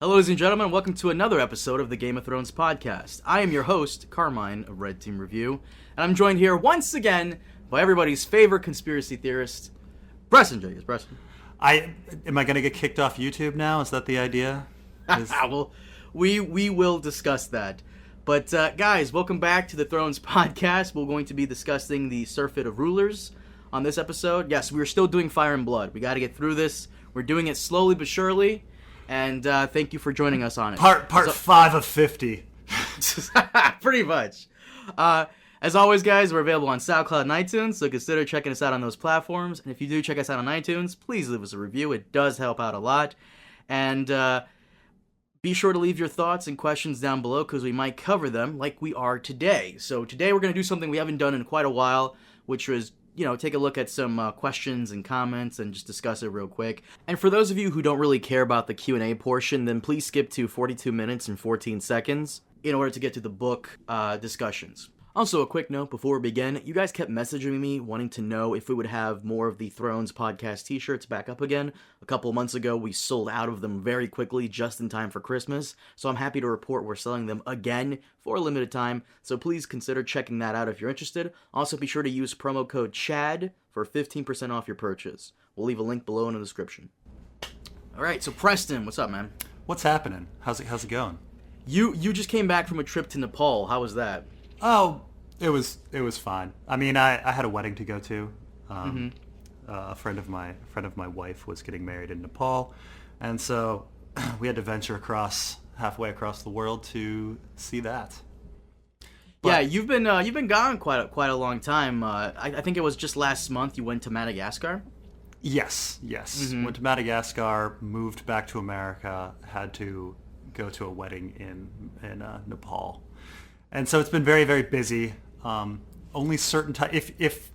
Hello, ladies and gentlemen, welcome to another episode of the Game of Thrones podcast. I am your host, Carmine of Red Team Review, and I'm joined here once again by everybody's favorite conspiracy theorist, Preston. Yes, Preston. Am I going to get kicked off YouTube now? Is that the idea? Well, we will discuss that. But guys, welcome back to the Thrones podcast. We're going to be discussing the Surfeit of Rulers on this episode. Yes, we're still doing Fire and Blood. We got to get through this. We're doing it slowly but surely. And thank you for joining us on it. Part 5 of 50. Pretty much. As always, guys, we're available on SoundCloud and iTunes, so consider checking us out on those platforms. And if you do check us out on iTunes, please leave us a review. It does help out a lot. And be sure to leave your thoughts and questions down below, because we might cover them like we are today. So today we're going to do something we haven't done in quite a while, which was, take a look at some questions and comments and just discuss it real quick. And for those of you who don't really care about the Q&A portion, then please skip to 42 minutes and 14 seconds in order to get to the book discussions. Also, a quick note before we begin, you guys kept messaging me wanting to know if we would have more of the Thrones podcast t-shirts back up again. A couple of months ago, we sold out of them very quickly, just in time for Christmas, so I'm happy to report we're selling them again for a limited time, so please consider checking that out if you're interested. Also, be sure to use promo code CHAD for 15% off your purchase. We'll leave a link below in the description. Alright, so Preston, what's up, man? What's happening? How's it going? You just came back from a trip to Nepal. How was that? Oh, it was fine. I mean, I had a wedding to go to. A friend of my wife was getting married in Nepal, and so we had to venture halfway across the world to see that. But, yeah, you've been gone quite a long time. I think it was just last month you went to Madagascar. Yes. Mm-hmm. Went to Madagascar, moved back to America, had to go to a wedding in Nepal. And so it's been very, very busy. Only certain if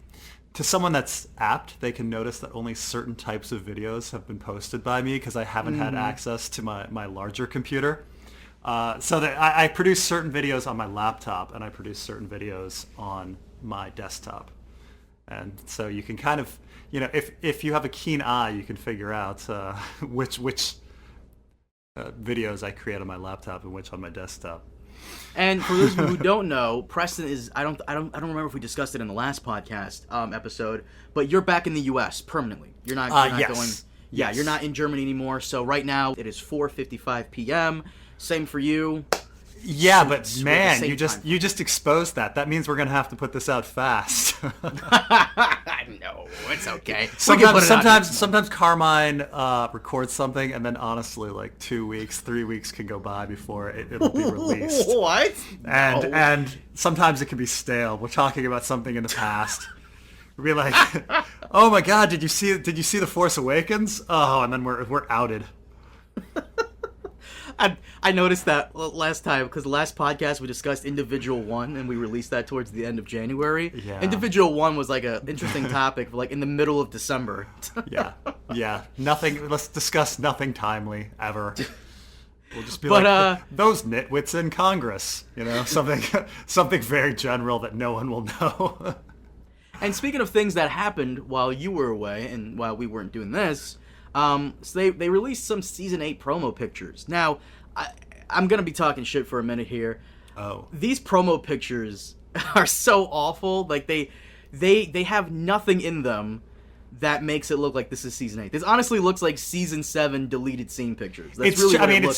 to someone that's apt, they can notice that only certain types of videos have been posted by me because I haven't had access to my larger computer. So that I produce certain videos on my laptop and I produce certain videos on my desktop. And so you can kind of, if you have a keen eye, you can figure out which videos I create on my laptop and which on my desktop. And for those of you who don't know, Preston is I don't remember if we discussed it in the last podcast episode, but you're back in the US permanently. You're not yes. going. Yeah, yes. You're not in Germany anymore. So right now it is 4:55 p.m. Same for you. Yeah, but man, you just exposed that. That means we're gonna have to put this out fast. No, it's okay. Sometimes Carmine records something, and then honestly, like 2 weeks, 3 weeks can go by before it'll be released. What? And sometimes it can be stale. We're talking about something in the past. We'll be like, oh my God, did you see The Force Awakens? Oh, and then we're outed. I noticed that last time, because the last podcast we discussed Individual 1, and we released that towards the end of January. Yeah. Individual 1 was like an interesting topic, for like in the middle of December. Yeah. Nothing. Let's discuss nothing timely ever. We'll just be like those nitwits in Congress. Something very general that no one will know. And speaking of things that happened while you were away and while we weren't doing this. So they released some Season 8 promo pictures. Now, I'm going to be talking shit for a minute here. Oh. These promo pictures are so awful. Like, they have nothing in them that makes it look like this is Season 8. This honestly looks like Season 7 deleted scene pictures. That's it's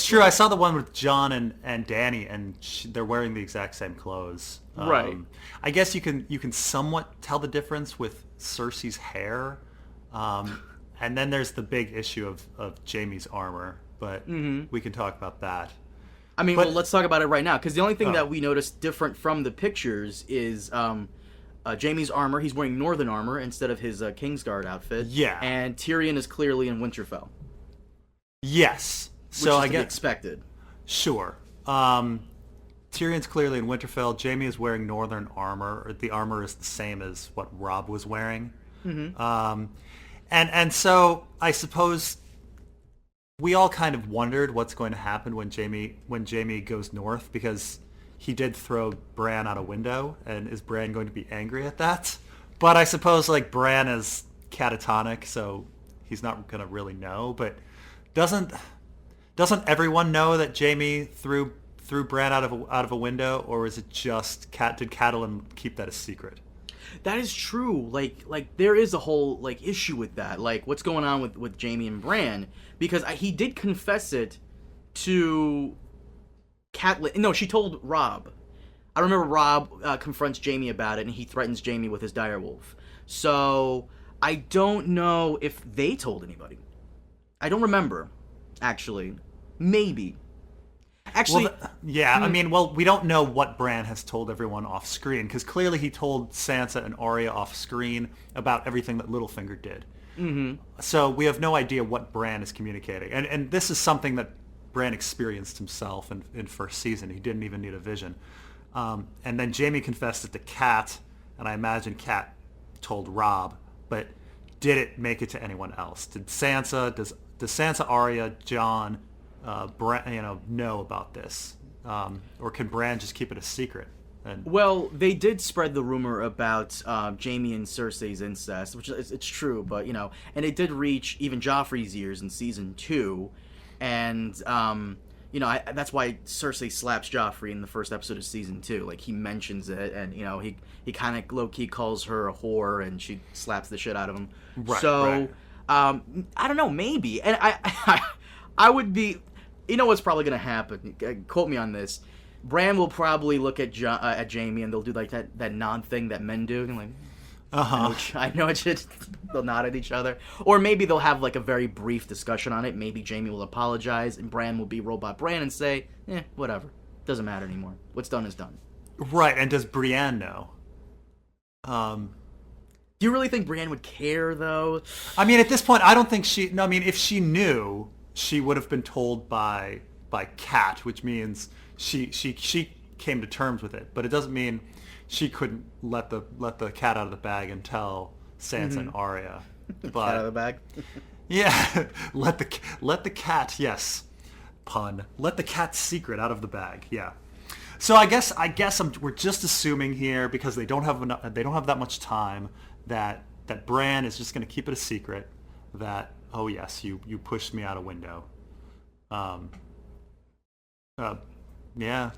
true. Like. I saw the one with Jon and Dany, and they're wearing the exact same clothes. Right. I guess you can somewhat tell the difference with Cersei's hair. And then there's the big issue of Jaime's armor, but we can talk about that. I mean, well, let's talk about it right now, because the only thing that we noticed different from the pictures is Jaime's armor. He's wearing Northern armor instead of his Kingsguard outfit. Yeah. And Tyrion is clearly in Winterfell. Yes. So I get expected. Sure. Tyrion's clearly in Winterfell. Jaime is wearing Northern armor. The armor is the same as what Robb was wearing. Mm-hmm. And so I suppose we all kind of wondered what's going to happen when Jaime goes north, because he did throw Bran out a window, and is Bran going to be angry at that? But I suppose Bran is catatonic, so he's not going to really know. But doesn't Doesn't everyone know that Jaime threw Bran out of a window, or is it just did Catelyn keep that a secret? That is true. Like there is a whole like issue with that. Like what's going on with Jaime and Bran, because he did confess it to Catelyn. No, she told Robb. I remember Robb confronts Jaime about it, and he threatens Jaime with his direwolf. So I don't know if they told anybody. I don't remember, actually. Maybe. Actually, I mean, we don't know what Bran has told everyone off screen, because clearly he told Sansa and Arya off screen about everything that Littlefinger did. Mm-hmm. So we have no idea what Bran is communicating. And this is something that Bran experienced himself in first season. He didn't even need a vision. And then Jaime confessed it to Cat, and I imagine Cat told Robb, but did it make it to anyone else? Did Sansa, does Sansa, Arya, Jon, Bran, know about this? Or can Bran just keep it a secret? Well, they did spread the rumor about Jaime and Cersei's incest, which it's true, but and it did reach even Joffrey's ears in season 2, and that's why Cersei slaps Joffrey in the first episode of season 2. Like he mentions it, and he kind of low key calls her a whore, and she slaps the shit out of him. Right, so right. I don't know, maybe, and I would be. You know what's probably going to happen? Quote me on this. Bran will probably look at Jaime, and they'll do like that nod thing that men do, and like, I know it should. They'll nod at each other, or maybe they'll have like a very brief discussion on it. Maybe Jaime will apologize, and Bran will be Robot Bran and say, whatever, doesn't matter anymore. What's done is done. Right, and does Brienne know? Do you really think Brienne would care, though? I mean, at this point, I don't think she. No, I mean, if she knew, she would have been told by Cat, which means she came to terms with it. But it doesn't mean she couldn't let the cat out of the bag and tell Sansa and Arya. But, cat out of the bag. Yeah, let the cat. Yes, pun. Let the cat's secret out of the bag. Yeah. So I guess we're just assuming here, because they don't have that much time, that Bran is just going to keep it a secret. That, oh yes, you pushed me out a window. Yeah.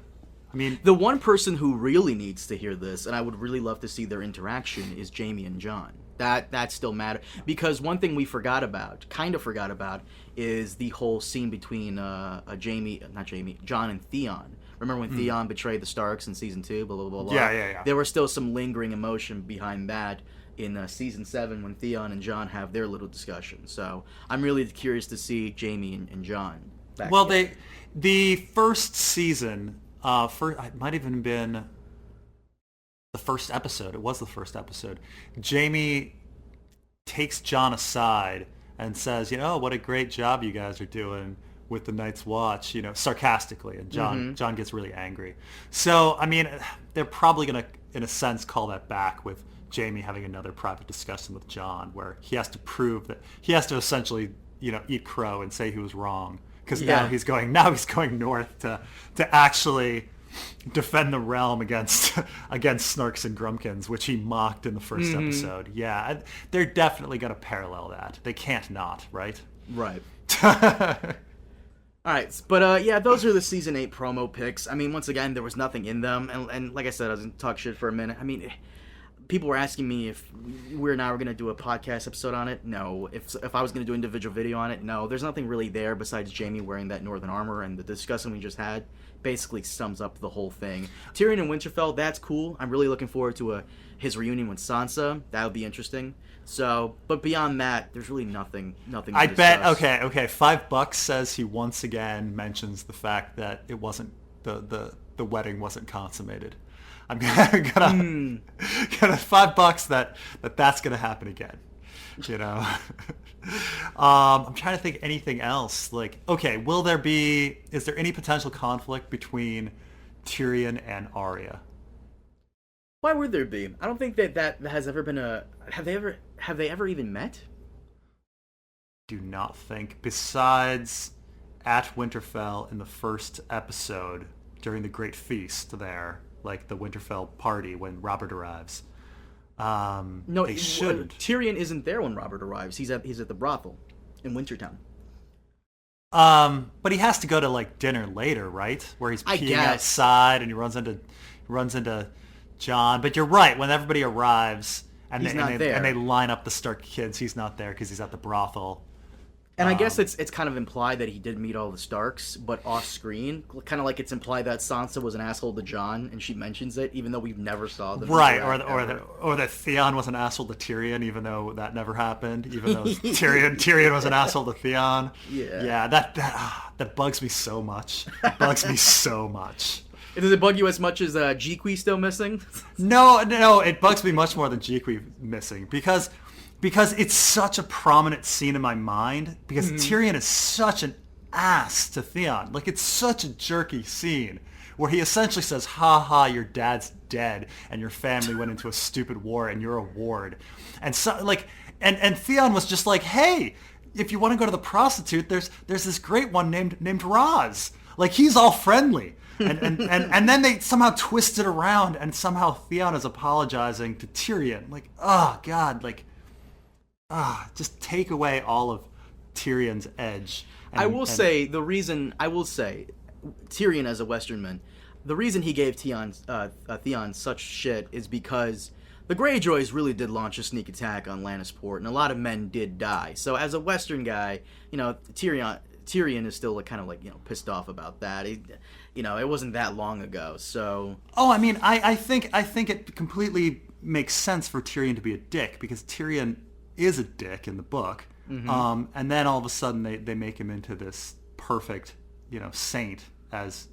I mean, the one person who really needs to hear this, and I would really love to see their interaction, is Jaime and Jon. That still matters, because one thing we kind of forgot about, is the whole scene between Jon and Theon. Remember when Theon betrayed the Starks in season 2? Blah blah blah blah. Yeah. There was still some lingering emotion behind that in season 7 when Theon and Jon have their little discussion. So I'm really curious to see Jaime and Jon back together. The first season, it might have even been the first episode. It was the first episode. Jaime takes Jon aside and says, what a great job you guys are doing with the Night's Watch, sarcastically, and Jon gets really angry. So, I mean, they're probably going to, in a sense, call that back with Jaime having another private discussion with Jon, where he has to prove that he has to essentially, eat crow and say he was wrong, because now he's going north to actually defend the realm against Snarks and Grumpkins, which he mocked in the first episode. Yeah, they're definitely going to parallel that. They can't not, right? Right. All right, but those are the season 8 promo pics. I mean, once again, there was nothing in them, and like I said, I was going to talk shit for a minute. I mean, people were asking me if we're going to do a podcast episode on it. No. If I was going to do an individual video on it, no. There's nothing really there besides Jaime wearing that northern armor, and the discussion we just had basically sums up the whole thing. Tyrion and Winterfell, that's cool. I'm really looking forward to his reunion with Sansa. That would be interesting. So, but beyond that, there's really nothing I to bet, discuss. okay, $5 says he once again mentions the fact that it wasn't, the wedding wasn't consummated. I'm gonna $5 that's gonna happen again. I'm trying to think anything else. Like, okay, is there any potential conflict between Tyrion and Arya? Why would there be? I don't think that has ever been have they ever even met? Do not think. Besides at Winterfell in the first episode during the Great Feast there, like the Winterfell party when Robert arrives. No, they shouldn't. Tyrion isn't there when Robert arrives. He's at the brothel in Wintertown. But he has to go to like dinner later, right? Where he's I peeing guess. outside and he runs into Jon. But you're right. When everybody arrives and He's not there. and they line up the Stark kids, he's not there because he's at the brothel. And I guess it's kind of implied that he did meet all the Starks, but off screen, kind of like it's implied that Sansa was an asshole to Jon, and she mentions it, even though we've never saw them. Right, or that Theon was an asshole to Tyrion, even though that never happened. Even though Tyrion was an asshole to Theon. Yeah, that bugs me so much. It bugs me so much. Does it bug you as much as Jiqui still missing? No, it bugs me much more than Jiqui missing because it's such a prominent scene in my mind because Tyrion is such an ass to Theon. Like, it's such a jerky scene where he essentially says, ha ha, your dad's dead and your family went into a stupid war and you're a ward. And so, like, and Theon was just like, hey, if you want to go to the prostitute, there's this great one named Raz. Like, he's all friendly. And then they somehow twist it around and somehow Theon is apologizing to Tyrion. Like, oh God, like, just take away all of Tyrion's edge. I will say Tyrion as a Westernman, the reason he gave Theon such shit is because the Greyjoys really did launch a sneak attack on Lannisport, and a lot of men did die. So as a Western guy, Tyrion is still kind of pissed off about that. It wasn't that long ago. So I mean, I think it completely makes sense for Tyrion to be a dick because Tyrion is a dick in the book, and then all of a sudden they make him into this perfect saint as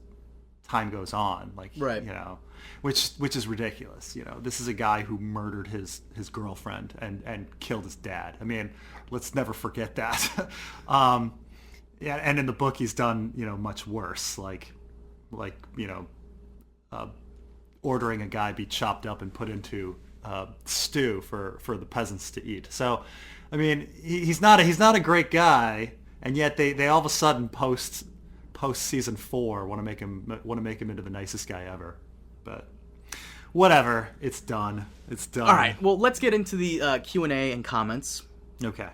time goes on, like, right. Which is ridiculous. This is a guy who murdered his girlfriend and killed his dad. I mean, let's never forget that. Yeah, and in the book he's done much worse, like ordering a guy be chopped up and put into stew for the peasants to eat. So, I mean, he's not a great guy, and yet they all of a sudden post season 4 want to make him into the nicest guy ever. But whatever, it's done. It's done. All right, well, let's get into the Q&A and comments. Okay.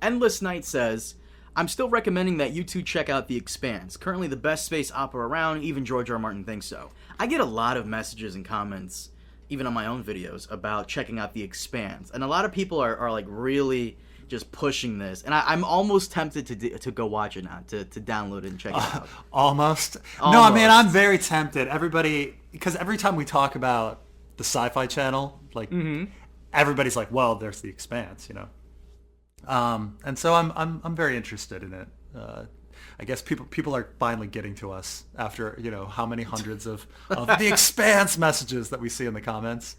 Endless Night says, I'm still recommending that you two check out The Expanse. Currently the best space opera around, even George R.R. Martin thinks so. I get a lot of messages and comments, even on my own videos, about checking out The Expanse. And a lot of people are like really just pushing this. And I'm almost tempted to go watch it now, to download it and check it out. Almost? No, I mean, I'm very tempted. Everybody, because every time we talk about the Sci-Fi Channel, like, everybody's like, well, there's The Expanse, and so I'm very interested in it. I guess people are finally getting to us after how many hundreds of The Expanse messages that we see in the comments.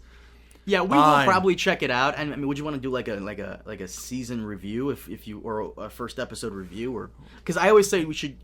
Yeah, we will probably check it out. And I mean, would you want to do like a season review if you, or a first episode review, or because I always say you should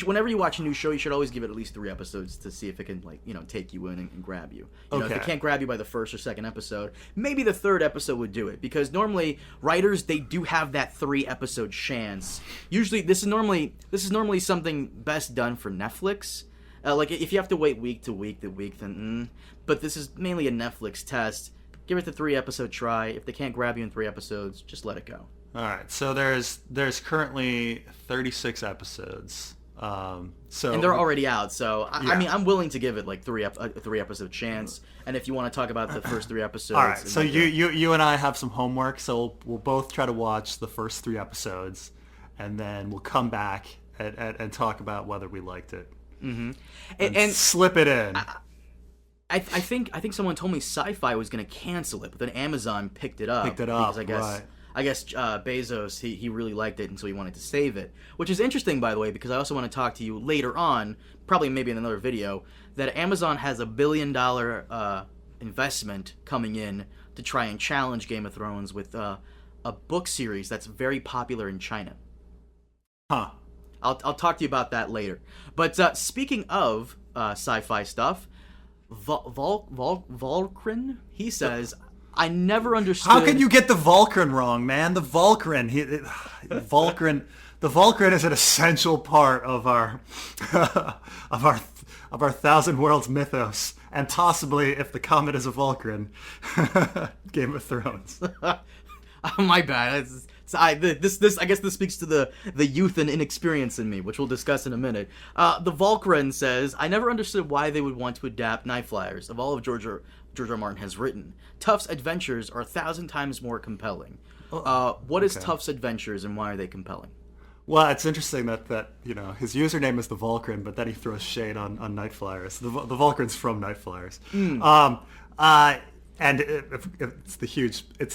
whenever you watch a new show, you should always give it at least 3 episodes to see if it can take you in and grab you. If it can't grab you by the first or second episode, maybe the 3rd episode would do it, because normally writers, they do have that 3 episode chance. Usually this is normally something best done for Netflix. Like if you have to wait week to week then but this is mainly a Netflix test. Give it the 3 episode try. If they can't grab you in 3 episodes, just let it go. All right. So there's currently 36 episodes. And they're already out, so I mean, I'm willing to give it like a 3 episode chance. And if you want to talk about the first 3 episodes, all right. So you and I have some homework. So we'll both try to watch the first 3 episodes, and then we'll come back and talk about whether we liked it. And slip it in. I think someone told me Sci-Fi was going to cancel it, but then Amazon picked it up. Because I guess Bezos, he really liked it, and so he wanted to save it. Which is interesting, by the way, because I also want to talk to you later on, probably maybe in another video, that Amazon has $1 billion investment coming in to try and challenge Game of Thrones with a book series that's very popular in China. Huh. I'll talk to you about that later. But speaking of sci-fi stuff, Volcrin, he says, I never understood. How can you get the Volcrin wrong, man? The Volcrin is an essential part of our of our Thousand Worlds mythos, and possibly, if the comet is a Volcrin, Game of Thrones. My bad. So I guess this speaks to the youth and inexperience in me, which we'll discuss in a minute. The Volkren says, I never understood why they would want to adapt Night Flyers of all of George R. Martin has written. Tuff's adventures are 1,000 times more compelling. What is Tuff's adventures and why are they compelling? Well, it's interesting that his username is the Volkren, but then he throws shade on Night Flyers. The Volkren's from Night Flyers. And it's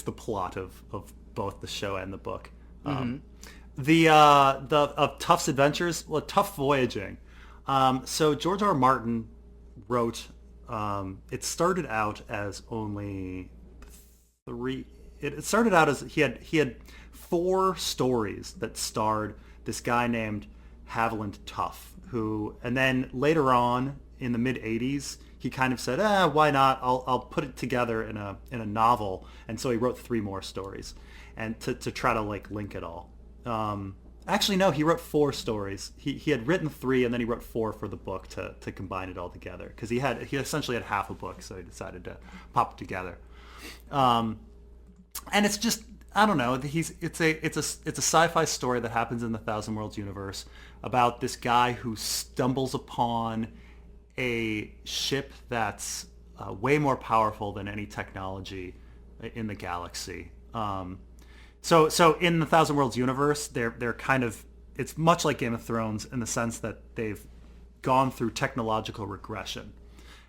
the plot of both the show and the book. Of Tuff's adventures, well, Tuff voyaging. So George R.R. Martin wrote. It started out as only three. It started out as he had 4 stories that starred this guy named Haviland Tuff, and then later on in the mid '80s, he kind of said, why not? I'll put it together in a novel, and so he wrote 3 more stories, and to try to link it all. Actually, no, he wrote 4 stories. He had written 3, and then he wrote 4 for the book to combine it all together, because he essentially had half a book, so he decided to pop it together. And it's just, I don't know. It's a sci-fi story that happens in the Thousand Worlds universe about this guy who stumbles upon a ship that's way more powerful than any technology in the galaxy. So in the Thousand Worlds universe, they're kind of, it's much like Game of Thrones in the sense that they've gone through technological regression.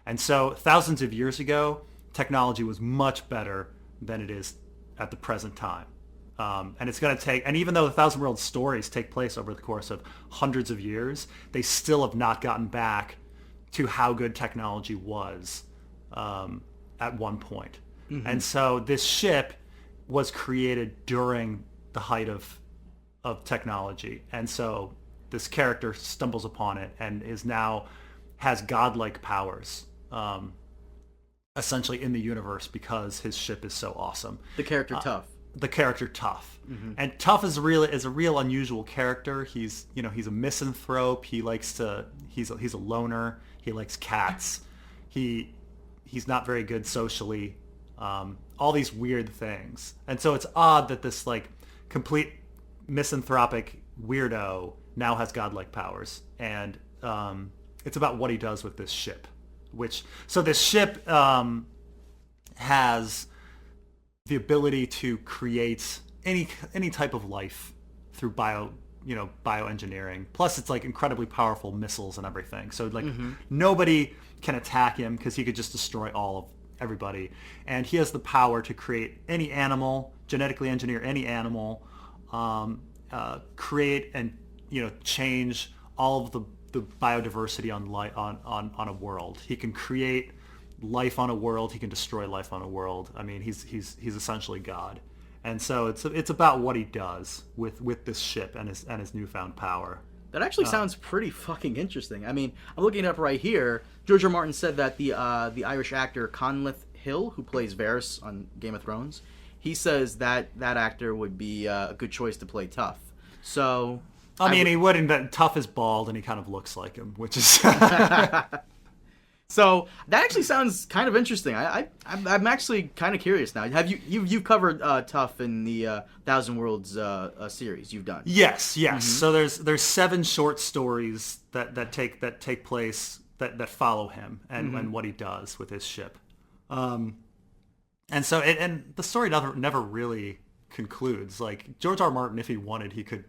And so thousands of years ago, technology was much better than it is at the present time. And it's going to take, and even though the Thousand Worlds stories take place over the course of hundreds of years, they still have not gotten back to how good technology was at one point. And so this ship was created during the height of technology. And so this character stumbles upon it and has godlike powers, essentially in the universe because his ship is so awesome. The character Tuff. The character Tuff. And Tuff is a real unusual character. He's a misanthrope. He's a loner. He likes cats. He's not very good socially. All these weird things. And so it's odd that this complete misanthropic weirdo now has godlike powers. And it's about what he does with this ship. So this ship has the ability to create any type of life through bioengineering. Plus it's incredibly powerful missiles and everything. So nobody can attack him because he could just destroy all of everybody. And he has the power to create any animal, genetically engineer any animal, create and change all of the biodiversity on a world. He can create life on a world. He can destroy life on a world. I mean, he's essentially God. And so it's about what he does with this ship and his newfound power. That actually sounds pretty fucking interesting. I mean, I'm looking it up right here. George R. Martin said that the Irish actor Conleth Hill, who plays Varys on Game of Thrones, he says that actor would be a good choice to play Tuff. So I mean, he wouldn't, but Tuff is bald and he kind of looks like him, which is So that actually sounds kind of interesting. I'm actually kind of curious now. Have you've covered Tuff in the Thousand Worlds series you've done? Yes. So there's 7 short stories that take place that follow him and what he does with his ship. And so and the story never really concludes. George R. Martin, if he wanted, he could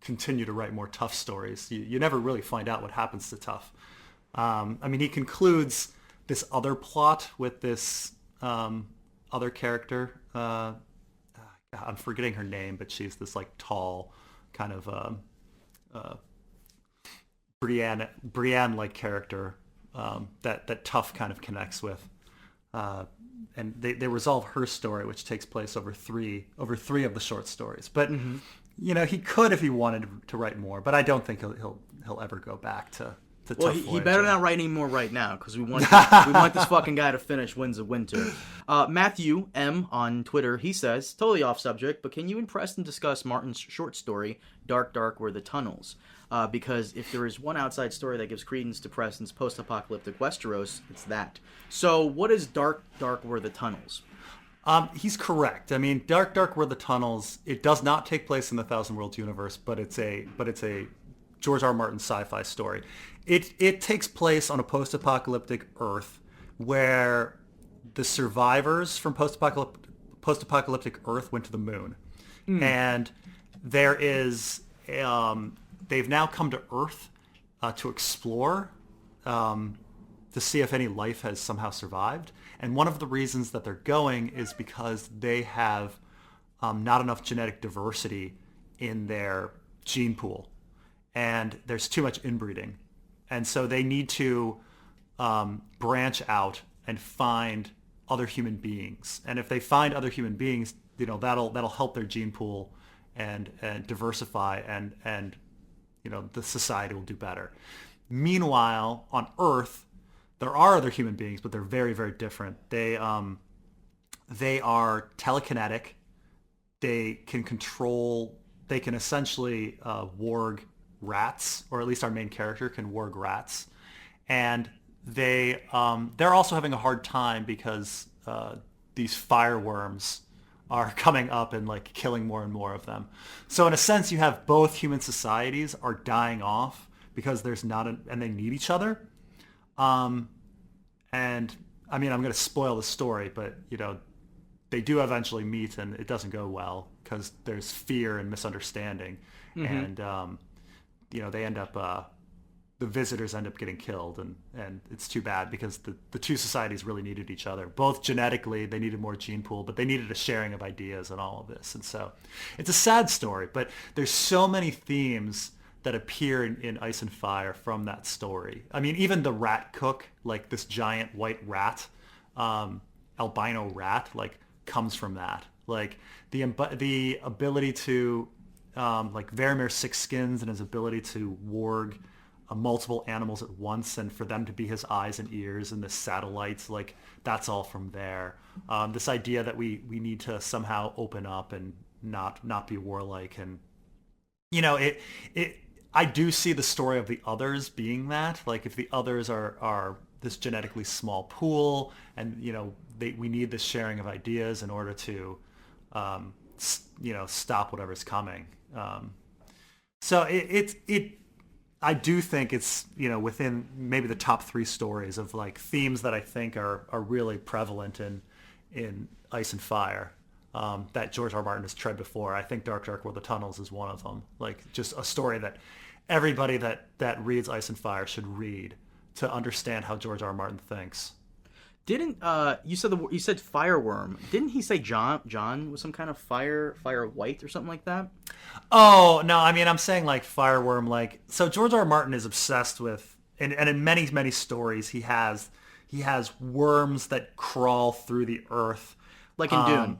continue to write more Tuff stories. You never really find out what happens to Tuff. I mean, he concludes this other plot with this other character. I'm forgetting her name, but she's this tall, kind of Brienne-like character that Tuff kind of connects with. And they resolve her story, which takes place over three of the short stories. But he could if he wanted to write more. But I don't think he'll ever go back to. Well, he better not write any more right now, because we want this fucking guy to finish Winds of Winter. Matthew M on Twitter, he says, totally off subject, but can you impress and discuss Martin's short story, Dark, Dark Were the Tunnels? Because if there is one outside story that gives credence to Preston's post-apocalyptic Westeros, it's that. So what is Dark, Dark Were the Tunnels? He's correct. I mean, Dark Were the Tunnels. It does not take place in the Thousand Worlds universe, but it's a George R. R. Martin sci-fi story. It takes place on a post-apocalyptic Earth where the survivors from post-apocalyptic Earth went to the moon, and there is they've now come to Earth to explore. To see if any life has somehow survived. And one of the reasons that they're going is because they have not enough genetic diversity in their gene pool. And there's too much inbreeding. And so they need to branch out and find other human beings. And if they find other human beings, that'll help their gene pool and diversify, and the society will do better. Meanwhile, on Earth, there are other human beings, but they're very, very different. They are telekinetic. They can essentially warg rats, or at least our main character can warg rats. And they're also having a hard time because these fireworms are coming up and like killing more and more of them. So in a sense, you have both human societies are dying off because there's and they need each other. And I mean, I'm going to spoil the story, but they do eventually meet, and it doesn't go well because there's fear and misunderstanding, and they end up the visitors end up getting killed, and it's too bad because the two societies really needed each other. Both genetically, they needed more gene pool, but they needed a sharing of ideas and all of this, and so it's a sad story. But there's so many themes that appear in Ice and Fire from that story. I mean, even the rat cook, like this giant white rat, albino rat, like comes from that. Like the ability to, like Varamir's six skins and his ability to warg multiple animals at once, and for them to be his eyes and ears, and the satellites, like that's all from there. This idea that we need to somehow open up and not be warlike, and I do see the story of the others being that. Like if the others are this genetically small pool, and we need this sharing of ideas in order to stop whatever's coming. So I do think it's within maybe the top 3 stories of like themes that I think are really prevalent in Ice and Fire. That George R. R. Martin has tried before. I think Dark Were the Tunnels is one of them. Like just a story that everybody that reads Ice and Fire should read to understand how George R. R. Martin thinks. Didn't you said fireworm? Didn't he say Jon was some kind of fire white or something like that? Oh no, I mean I'm saying like fireworm. Like so, George R. R. Martin is obsessed with, and in many stories he has worms that crawl through the earth, like in Dune.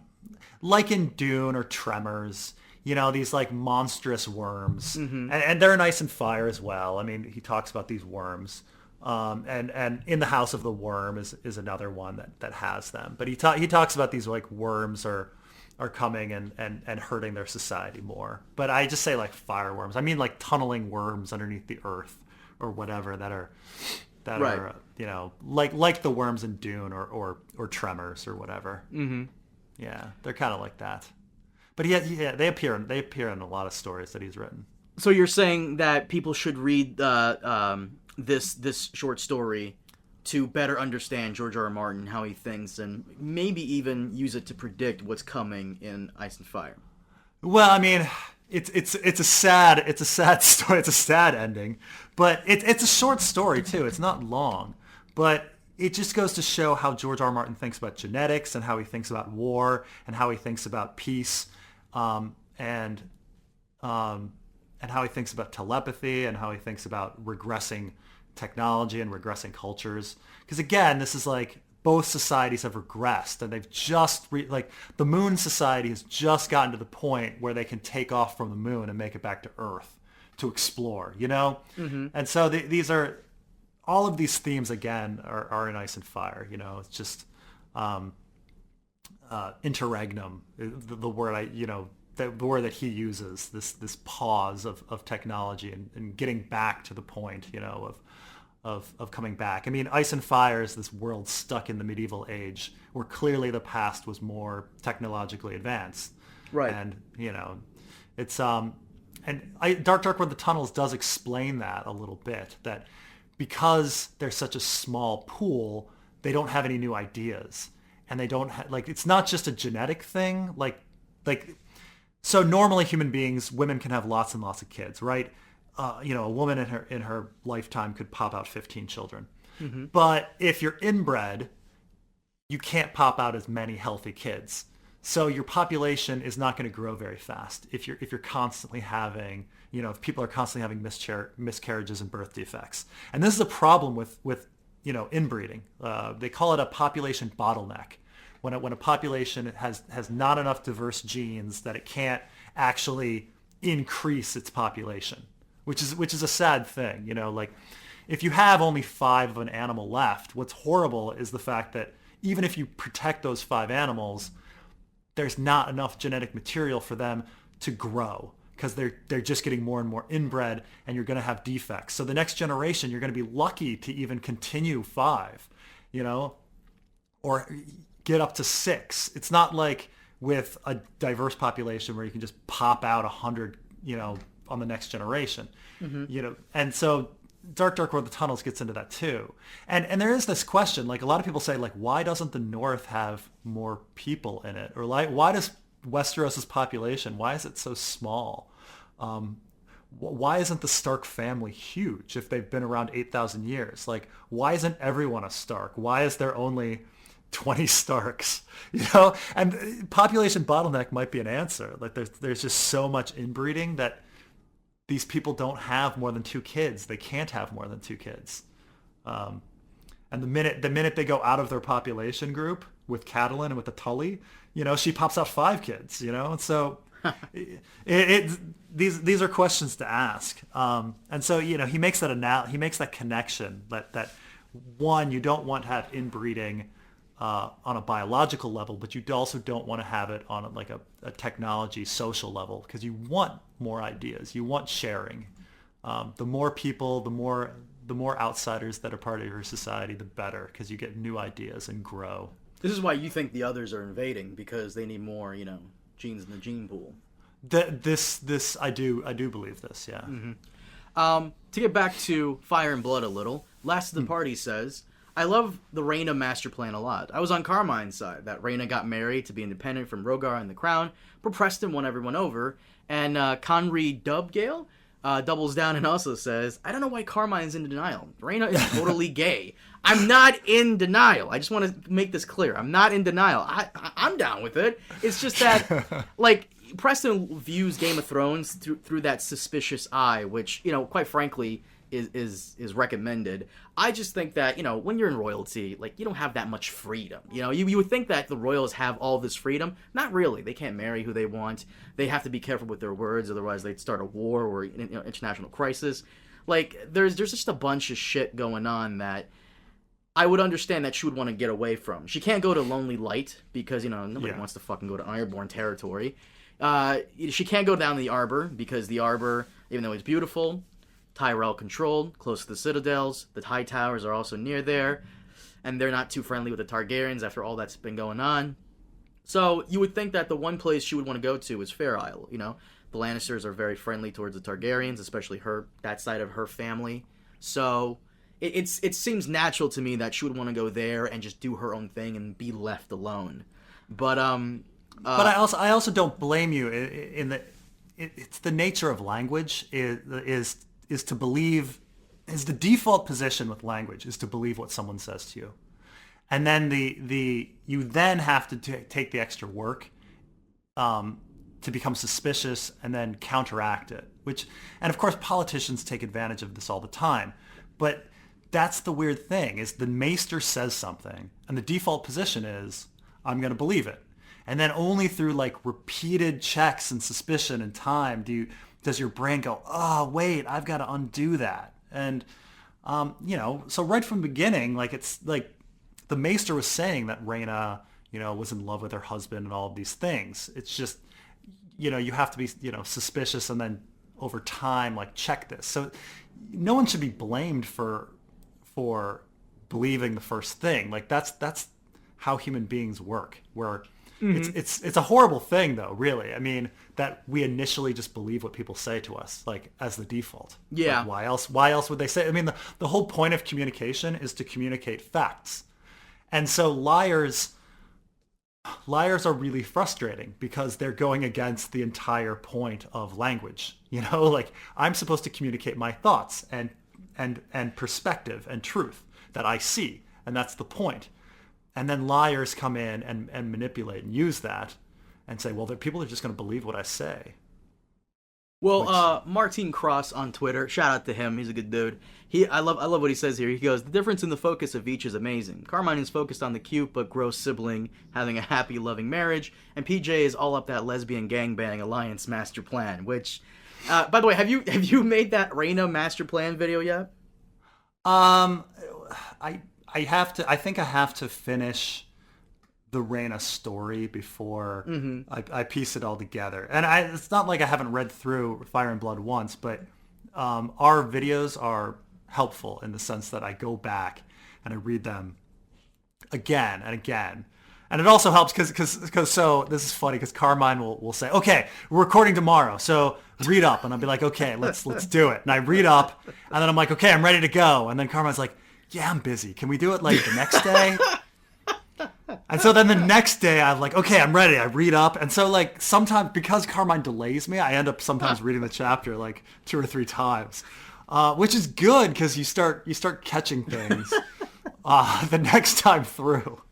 Like in Dune or Tremors, these like monstrous worms, and they're in Ice and Fire as well. I mean, he talks about these worms, and in the House of the Worm is another one that has them. But he talks about these like worms are coming and hurting their society more. But I just say like fireworms. I mean like tunneling worms underneath the earth or whatever that are right. Like the worms in Dune or Tremors or whatever. Mm-hmm. Yeah, they're kind of like that. But yeah, they appear in a lot of stories that he's written. So you're saying that people should read this short story to better understand George R. R. Martin, how he thinks, and maybe even use it to predict what's coming in Ice and Fire. Well, I mean, it's a sad story. It's a sad ending, but it's a short story too. It's not long, but it just goes to show how George R. R. Martin thinks about genetics and how he thinks about war and how he thinks about peace, and how he thinks about telepathy and how he thinks about regressing technology and regressing cultures. Because again, this is like both societies have regressed, and they've just like the Moon Society has just gotten to the point where they can take off from the moon and make it back to Earth to explore, Mm-hmm. And so these are all of these themes again are in Ice and Fire. It's just interregnum, the word the word that he uses, this pause of technology and getting back to the point of coming back. I mean, Ice and Fire is this world stuck in the medieval age where clearly the past was more technologically advanced. Right. And, it's Dark Where the Tunnels does explain that a little bit, that because there's such a small pool, they don't have any new ideas. And they don't it's not just a genetic thing. So normally human beings, women can have lots and lots of kids, right? A woman in her lifetime could pop out 15 children. Mm-hmm. But if you're inbred, you can't pop out as many healthy kids. So your population is not going to grow very fast if you're constantly having, if people are constantly having miscarriages and birth defects. And this is a problem with inbreeding. They call it a population bottleneck. When a population has not enough diverse genes that it can't actually increase its population, which is a sad thing. If you have only 5 of an animal left, what's horrible is the fact that even if you protect those 5 animals, there's not enough genetic material for them to grow because they're just getting more and more inbred, and you're going to have defects. So the next generation, you're going to be lucky to even continue 5, or get up to 6. It's not like with a diverse population where you can just pop out 100, on the next generation. Mm-hmm. And so Dark Where the Tunnels gets into that too. And there is this question, a lot of people say, why doesn't the North have more people in it? Or why does Westeros' population, why is it so small? Why isn't the Stark family huge if they've been around 8,000 years? Why isn't everyone a Stark? Why is there only 20 Starks? And population bottleneck might be an answer. There's just so much inbreeding that these people don't have more than 2 kids. They can't have more than 2 kids. And the minute they go out of their population group with Catelyn and with the Tully, she pops out 5 kids. And so these are questions to ask. And so he makes that connection that one, you don't want to have inbreeding on a biological level, but you also don't want to have it on a technology social level, because you want more ideas, you want sharing. The more people, the more outsiders that are part of your society, the better, because you get new ideas and grow. This is why you think the others are invading, because they need more, genes in the gene pool. This I do believe this, yeah. Mm-hmm. To get back to Fire and Blood a little, Last of the Party says, I love the Rhaena master plan a lot. I was on Carmine's side, that Rhaena got married to be independent from Rhaegar and the crown, but Preston won everyone over. And Conry Dubgale doubles down and also says, I don't know why Carmine's in denial. Rhaena is totally gay. I'm not in denial. I just want to make this clear. I'm not in denial. I'm down with it. It's just that, Preston views Game of Thrones through that suspicious eye, which, quite frankly, is recommended. I just think that, when you're in royalty, you don't have that much freedom. You would think that the royals have all this freedom. Not really. They can't marry who they want. They have to be careful with their words, otherwise they'd start a war or international crisis. There's just a bunch of shit going on that I would understand that she would want to get away from. She can't go to Lonely Light because, nobody wants to fucking go to Ironborn territory. She can't go down the Arbor because the Arbor, even though it's beautiful, Tyrell controlled, close to the citadels. The High Towers are also near there, and they're not too friendly with the Targaryens after all that's been going on. So you would think that the one place she would want to go to is Fair Isle. The Lannisters are very friendly towards the Targaryens, especially that side of her family. So it seems natural to me that she would want to go there and just do her own thing and be left alone. But I also don't blame you in that it's the nature of language is to believe, is the default position with language is to believe what someone says to you, and then you then have to take the extra work to become suspicious and then counteract it. And of course politicians take advantage of this all the time, but that's the weird thing, is the maester says something and the default position is I'm going to believe it, and then only through repeated checks and suspicion and time does your brain go, oh, wait, I've got to undo that. And, so right from the beginning, it's the Maester was saying that Rhaena, was in love with her husband and all of these things. It's just, you have to be, suspicious and then over time, check this. So no one should be blamed for, for believing the first thing. Like that's how human beings work. Where it's a horrible thing though, really. I mean, that we initially just believe what people say to us, like as the default. Yeah. Like, why else would they say? I mean, the whole point of communication is to communicate facts. And so liars are really frustrating because they're going against the entire point of language. You know, like I'm supposed to communicate my thoughts and perspective and truth that I see, and that's the point. And then liars come in and manipulate and use that and say, well, people are just going to believe what I say. Well, Martin Cross on Twitter, shout out to him. He's a good dude. I love what he says here. He goes, the difference in the focus of each is amazing. Carmine is focused on the cute but gross sibling having a happy, loving marriage, and PJ is all up that lesbian gangbang alliance master plan. Which, by the way, have you made that Rhaena master plan video yet? I have to. I think I have to finish the Rhaena story before I piece it all together. And it's not like I haven't read through Fire and Blood once, but our videos are helpful in the sense that I go back and I read them again and again. And it also helps because so this is funny because Carmine will say, okay, we're recording tomorrow, so read up. And I'll be like, okay, let's do it. And I read up and then I'm like, okay, I'm ready to go. And then Carmine's like, yeah, I'm busy. Can we do it like the next day? And so then the next day I'm like, okay, I'm ready. I read up. And so like sometimes because Carmine delays me, I end up sometimes reading the chapter like 2 or 3 times, which is good because you start catching things the next time through.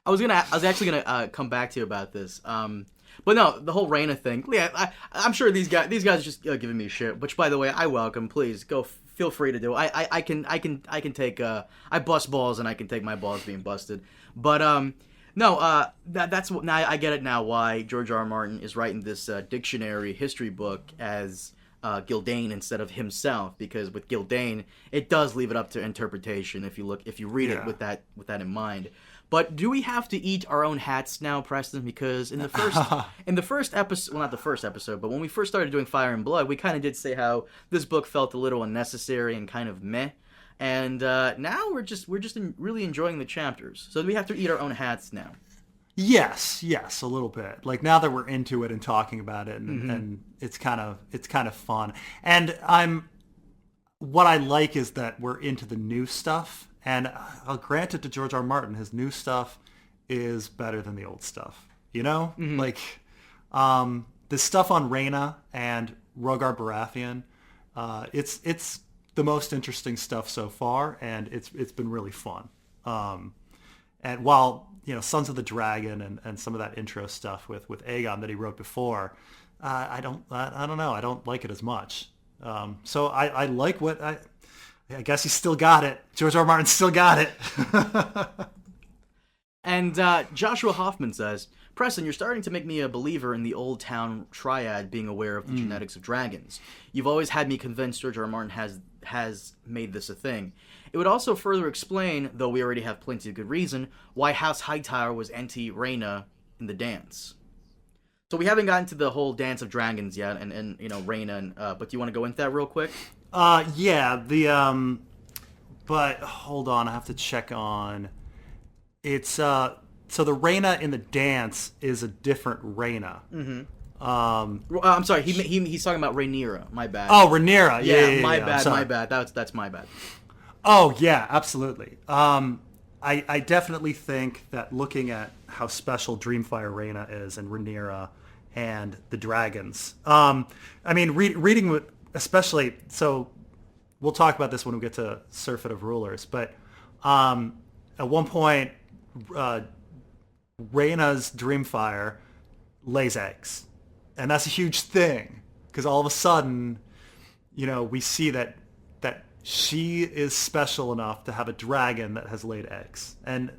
I was actually gonna come back to you about this. But no, the whole Rhaena thing. Yeah, I'm sure these guys are just giving me shit. Which, by the way, I welcome. Please go. Feel free to do. I can take. I bust balls and I can take my balls being busted. But no. That's what. Now I get it now. Why George R.R. Martin is writing this dictionary history book as Gildane instead of himself, because with Gildane it does leave it up to interpretation if you read it with that in mind. But do we have to eat our own hats now, Preston? Because in the first episode, well, not the first episode, but when we first started doing Fire and Blood, we kind of did say how this book felt a little unnecessary and kind of meh. And now we're just really enjoying the chapters. So do we have to eat our own hats now? Yes, a little bit. Like now that we're into it and talking about it, and it's kind of fun. And what I like is that we're into the new stuff. And I'll grant it to George R. R. Martin, his new stuff is better than the old stuff. You know? Like, the stuff on Rhaena and Rhaegar Baratheon, it's the most interesting stuff so far, and it's been really fun. And while, you know, Sons of the Dragon and some of that intro stuff with Aegon that he wrote before, I don't know, I don't like it as much. So I like what I guess he's still got it. George R. R. Martin still got it. And Joshua Hoffman says, Preston, you're starting to make me a believer in the Old Town Triad being aware of the genetics of dragons. You've always had me convinced George R. R. Martin has made this a thing. It would also further explain, though we already have plenty of good reason, why House Hightower was anti-Rhaena in the dance. So we haven't gotten to the whole Dance of Dragons yet, and you know, Rhaena, but do you want to go into that real quick? Yeah, but hold on, I have to check on. It's so the Rhaena in the dance is a different Rhaena. I'm sorry, he's talking about Rhaenyra. My bad. Oh, Rhaenyra. Yeah, my bad. That's my bad. Oh yeah, absolutely. I definitely think that looking at how special Dreamfire Rhaena is and Rhaenyra and the dragons. I mean, reading with. Especially, so we'll talk about this when we get to Surfeit of Rulers, but at one point, Rhaena's Dreamfire lays eggs. And that's a huge thing, because all of a sudden, you know, we see that she is special enough to have a dragon that has laid eggs. And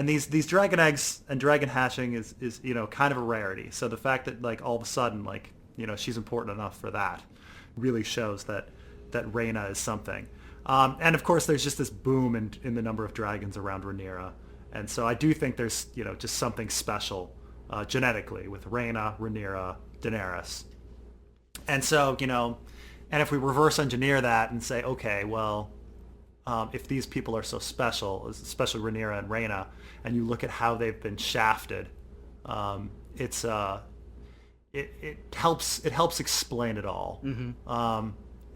these dragon eggs and dragon hatching is you know, kind of a rarity. So the fact that, like, all of a sudden, like, you know, she's important enough for that really shows that Rhaena is something. And of course, there's just this boom in the number of dragons around Rhaenyra. And so I do think there's, you know, just something special genetically with Rhaena, Rhaenyra, Daenerys. And so, you know, and if we reverse engineer that and say, okay, well, if these people are so special, especially Rhaenyra and Rhaena, and you look at how they've been shafted, it helps explain it all.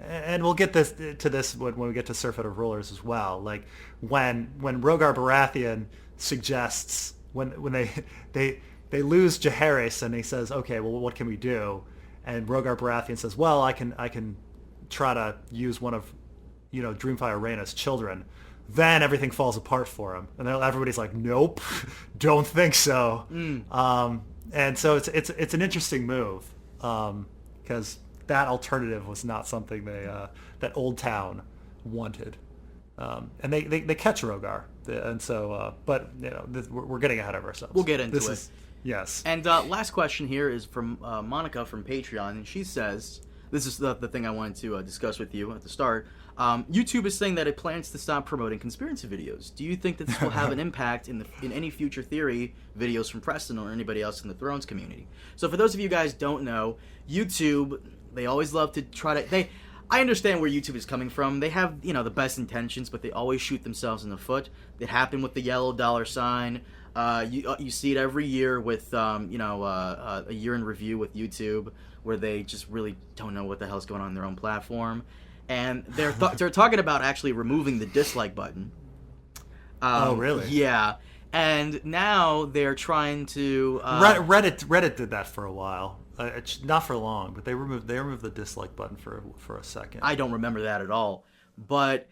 And we'll get to this when we get to Surfeit of Rulers as well. Like when Rhaegar Baratheon suggests when they lose Jaehaerys and he says, okay, well, what can we do? And Rhaegar Baratheon says, well, I can try to use one of Dreamfire Rhaena's children. Then everything falls apart for him, and everybody's like, nope, don't think so. And so it's an interesting move because that alternative was not something that Old Town wanted. And they catch Rhaegar, and so but we're getting ahead of ourselves. We'll get into it. Yes. And last question here is from Monica from Patreon, and she says, this is the thing I wanted to discuss with you at the start. YouTube is saying that it plans to stop promoting conspiracy videos. Do you think that this will have an impact in any future theory videos from Preston or anybody else in the Thrones community? So for those of you guys don't know, YouTube, they always love to try to... I understand where YouTube is coming from. They have, the best intentions, but they always shoot themselves in the foot. It happened with the yellow dollar sign. You see it every year with, a year in review with YouTube, where they just really don't know what the hell's going on their own platform. And they're talking about actually removing the dislike button. Oh, really? Yeah. And now they're trying to... Reddit did that for a while. Not for long, but they removed the dislike button for a second. I don't remember that at all. But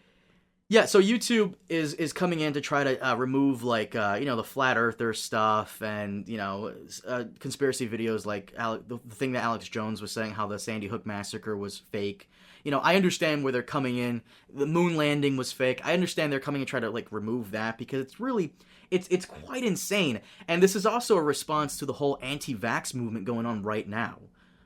yeah, so YouTube is coming in to try to remove the flat earther stuff and conspiracy videos like the thing that Alex Jones was saying, how the Sandy Hook massacre was fake. I understand where they're coming in. The moon landing was fake. I understand they're coming and try to remove that because it's really it's quite insane. And this is also a response to the whole anti-vax movement going on right now,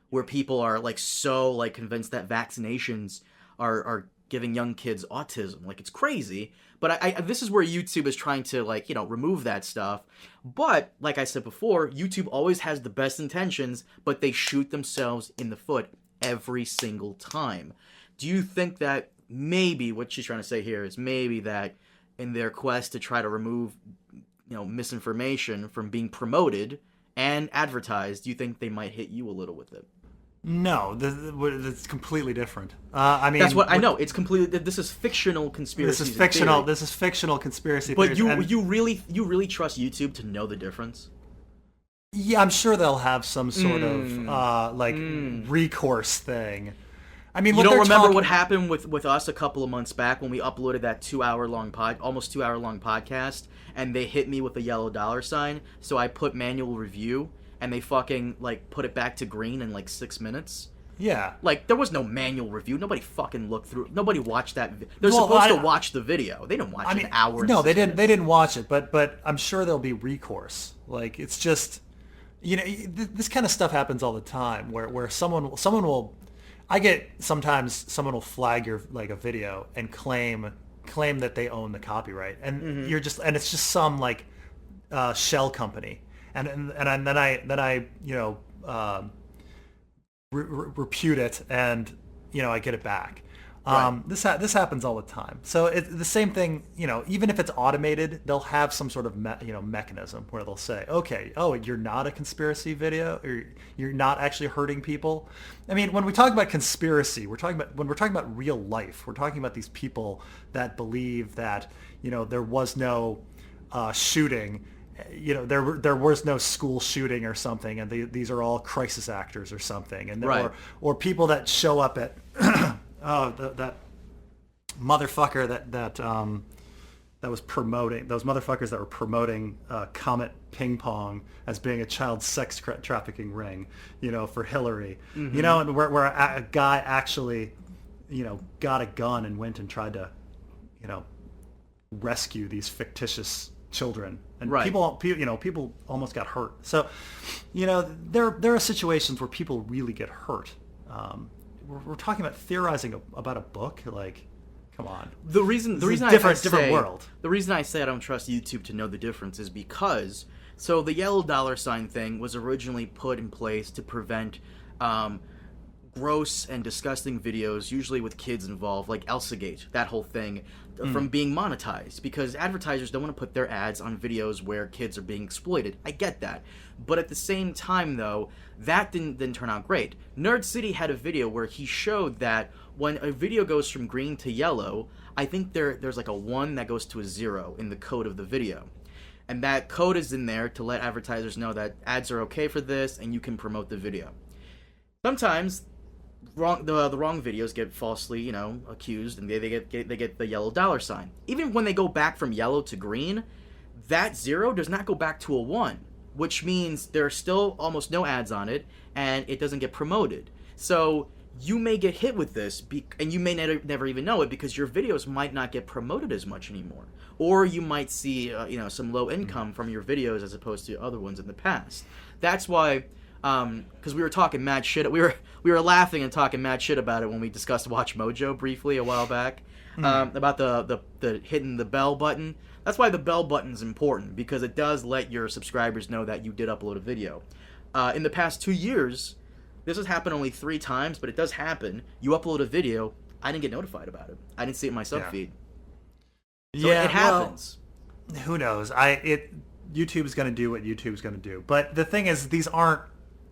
where people are so convinced that vaccinations are giving young kids autism. It's crazy. But this is where YouTube is trying to remove that stuff. But like I said before, YouTube always has the best intentions, but they shoot themselves in the foot every single time. Do you think that maybe what she's trying to say here is maybe that in their quest to try to remove misinformation from being promoted and advertised, do you think they might hit you a little with it? No, it's completely different. I mean, that's what I know. It's completely. This is fictional conspiracy. This is fictional. This is fictional conspiracy. But you really trust YouTube to know the difference? Yeah, I'm sure they'll have some sort of recourse thing. I mean, you don't remember what happened with us a couple of months back when we uploaded that almost 2 hour long podcast, and they hit me with a yellow dollar sign. So I put manual review, and they fucking put it back to green in 6 minutes. Yeah. There was no manual review. Nobody fucking looked through. Nobody watched that. They're supposed to watch the video. They didn't watch an hour. No, they didn't. They didn't watch it. But I'm sure there'll be recourse. It's just, this kind of stuff happens all the time where someone will. I get sometimes someone will flag your a video and claim that they own the copyright, and you're just and it's just some shell company, and then I repute it, and I get it back. Right. This happens all the time. So it's the same thing. Even if it's automated, they'll have some sort of mechanism where they'll say, okay, oh, you're not a conspiracy video, or you're not actually hurting people. I mean, when we talk about conspiracy, when we're talking about real life, we're talking about these people that believe that there was no shooting. There was no school shooting or something, and these are all crisis actors or something, and right. or people that show up at that motherfucker that was promoting, those motherfuckers that were promoting Comet Ping Pong as being a child sex trafficking ring, for Hillary, and where a guy actually, got a gun and went and tried to, rescue these fictitious children, and right. people almost got hurt. So, there are situations where people really get hurt. We're talking about theorizing about a book. Come on. The reason different world. The reason I say I don't trust YouTube to know the difference is because the yellow dollar sign thing was originally put in place to prevent gross and disgusting videos, usually with kids involved, like Elsagate, that whole thing, from being monetized, because advertisers don't want to put their ads on videos where kids are being exploited. I get that. But at the same time, though, that didn't turn out great. Nerd City had a video where he showed that when a video goes from green to yellow, I think there's like a 1 that goes to a 0 in the code of the video. And that code is in there to let advertisers know that ads are okay for this and you can promote the video. Sometimes the wrong videos get falsely, accused, and they get the yellow $sign. Even when they go back from yellow to green, that 0 does not go back to a 1, which means there are still almost no ads on it, and it doesn't get promoted. So you may get hit with this, and you may never even know it, because your videos might not get promoted as much anymore, or you might see some low income from your videos as opposed to other ones in the past. That's why. Because we were talking mad shit. We were laughing and talking mad shit about it when we discussed Watch Mojo briefly a while back, about the hitting the bell button. That's why the bell button's important, because it does let your subscribers know that you did upload a video. In the past 2 years, this has happened only 3 times, but it does happen. You upload a video, I didn't get notified about it. I didn't see it in my sub feed. So it happens. Well, who knows? YouTube's going to do what YouTube's going to do. But the thing is, these aren't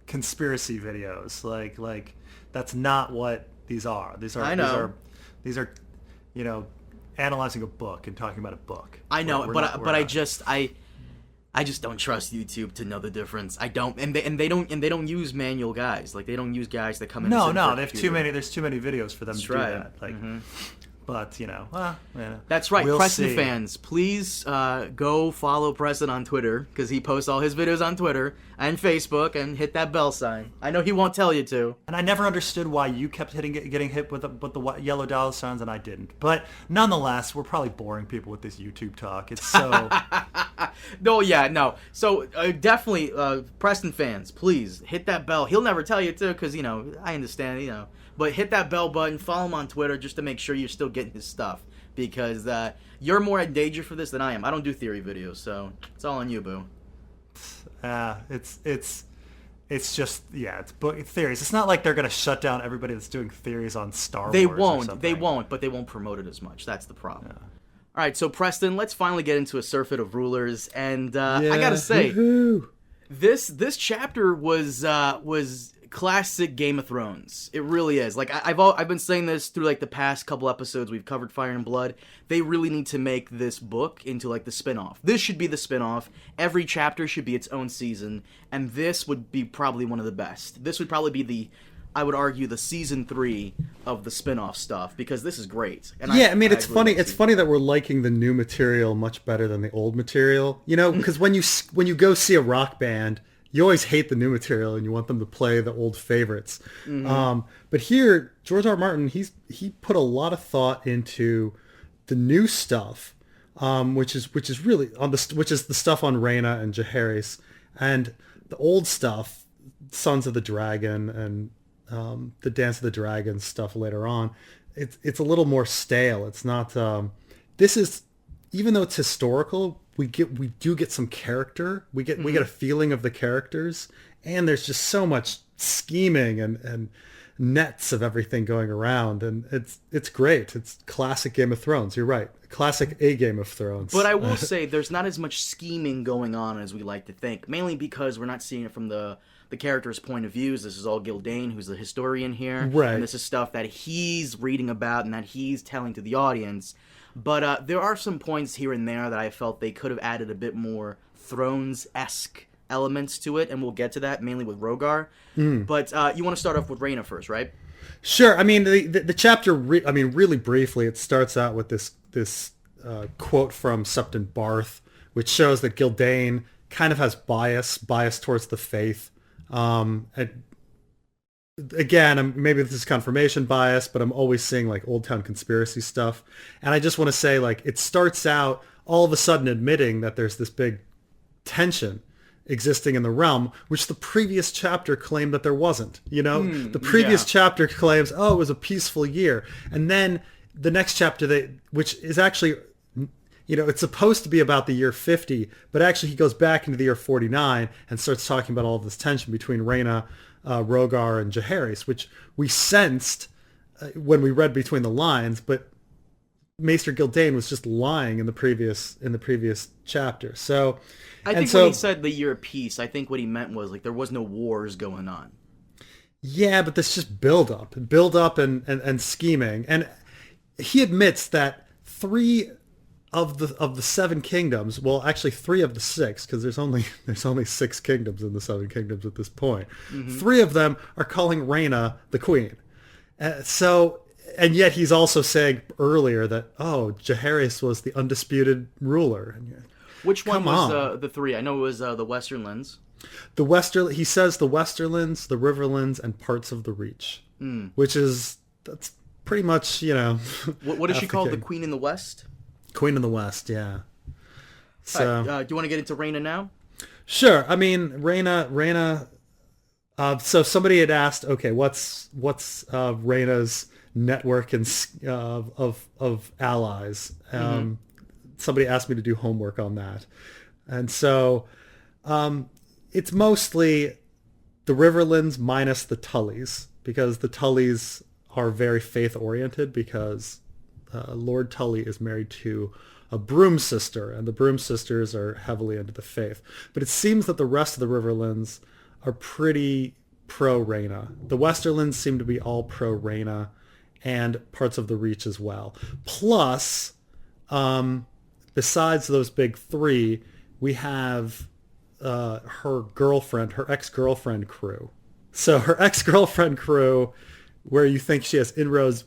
conspiracy videos. Like that's not what these are. These are analyzing a book and talking about a book. I know, I just don't trust YouTube to know the difference. I don't, and they don't use manual guys. Like, they don't use guys that come in. No, they have too many. There's too many videos for them to do that. Like. But, That's right. We'll Preston see. fans, please go follow Preston on Twitter, because he posts all his videos on Twitter and Facebook, and hit that bell sign. I know he won't tell you to. And I never understood why you kept getting hit with the yellow $signs and I didn't. But nonetheless, we're probably boring people with this YouTube talk. It's so... No. So definitely, Preston fans, please hit that bell. He'll never tell you to, because, I understand, But hit that bell button, follow him on Twitter, just to make sure you're still getting his stuff. Because you're more in danger for this than I am. I don't do theory videos, so it's all on you, boo. It's just, it's book theories. It's not like they're going to shut down everybody that's doing theories on Star Wars. They won't, but they won't promote it as much. That's the problem. Yeah. All right, so Preston, let's finally get into a Surfeit of Rulers. And I got to say, this chapter was classic Game of Thrones. It really is. Like, I've been saying this through like the past couple episodes. We've covered Fire and Blood. They really need to make this book into like the spin-off. This should be the spin-off. Every chapter should be its own season, and this would be probably one of the best. This would probably be I would argue, the season 3 of the spin-off stuff, because this is great. And it's funny. It's funny that we're liking the new material much better than the old material. Because when you go see a rock band, you always hate the new material and you want them to play the old favorites. Mm-hmm. But here, George R.R. Martin, he put a lot of thought into the new stuff, which is really which is the stuff on Rhaena and Jaehaerys, and the old stuff, Sons of the Dragon and the Dance of the Dragons stuff later on. It's a little more stale. It's not. This is, even though it's historical, we do get some character. We get a feeling of the characters, and there's just so much scheming and nets of everything going around, and it's great. It's classic Game of Thrones. You're right, classic A Game of Thrones. But I will say there's not as much scheming going on as we like to think, mainly because we're not seeing it from the character's point of views. This is all Gildain, who's the historian here, right? And this is stuff that he's reading about and that he's telling to the audience. But there are some points here and there that I felt they could have added a bit more Thrones-esque elements to it, and we'll get to that, mainly with Rogar. But you want to start off with Rhaena first, right? Sure. I mean, the chapter, really briefly, it starts out with this quote from Septon Barth, which shows that Gildain kind of has bias towards the faith. Again, maybe this is confirmation bias, but I'm always seeing like Old Town conspiracy stuff. And I just want to say, like, it starts out all of a sudden admitting that there's this big tension existing in the realm, which the previous chapter claimed that there wasn't. The previous chapter claims, it was a peaceful year. And then the next chapter, which is actually, it's supposed to be about the year 50, but actually he goes back into the year 49 and starts talking about all of this tension between Rhaena, Rhaegar, and Jaehaerys, which we sensed when we read between the lines, but Maester Gildain was just lying in the previous chapter. So I think when he said the year of peace, I think what he meant was like there was no wars going on. Yeah, but this just build up and scheming. And he admits that 3 of the 7 kingdoms, well, actually 3 of the 6, because there's only 6 kingdoms in the 7 kingdoms at this point. 3 of them are calling Rhaena the queen. And yet he's also saying earlier that, Jaehaerys was the undisputed ruler. Which one was the 3? I know it was the Westerlands. He says the Westerlands, the Riverlands, and parts of the Reach, that's pretty much, What is she called? The Queen in the West? Queen in the West, yeah. So, do you want to get into Rhaena now? Sure. I mean, Rhaena. So somebody had asked, okay, what's Rhaena's network of allies? Somebody asked me to do homework on that, and so it's mostly the Riverlands minus the Tullys, because the Tullys are very faith oriented, because Lord Tully is married to a broom sister, and the broom sisters are heavily into the faith. But it seems that the rest of the Riverlands are pretty pro-Rhaena. The Westerlands seem to be all pro-Rhaena, and parts of the Reach as well. Plus, besides those big 3, we have her ex-girlfriend crew. So her ex-girlfriend crew, where you think she has inroads,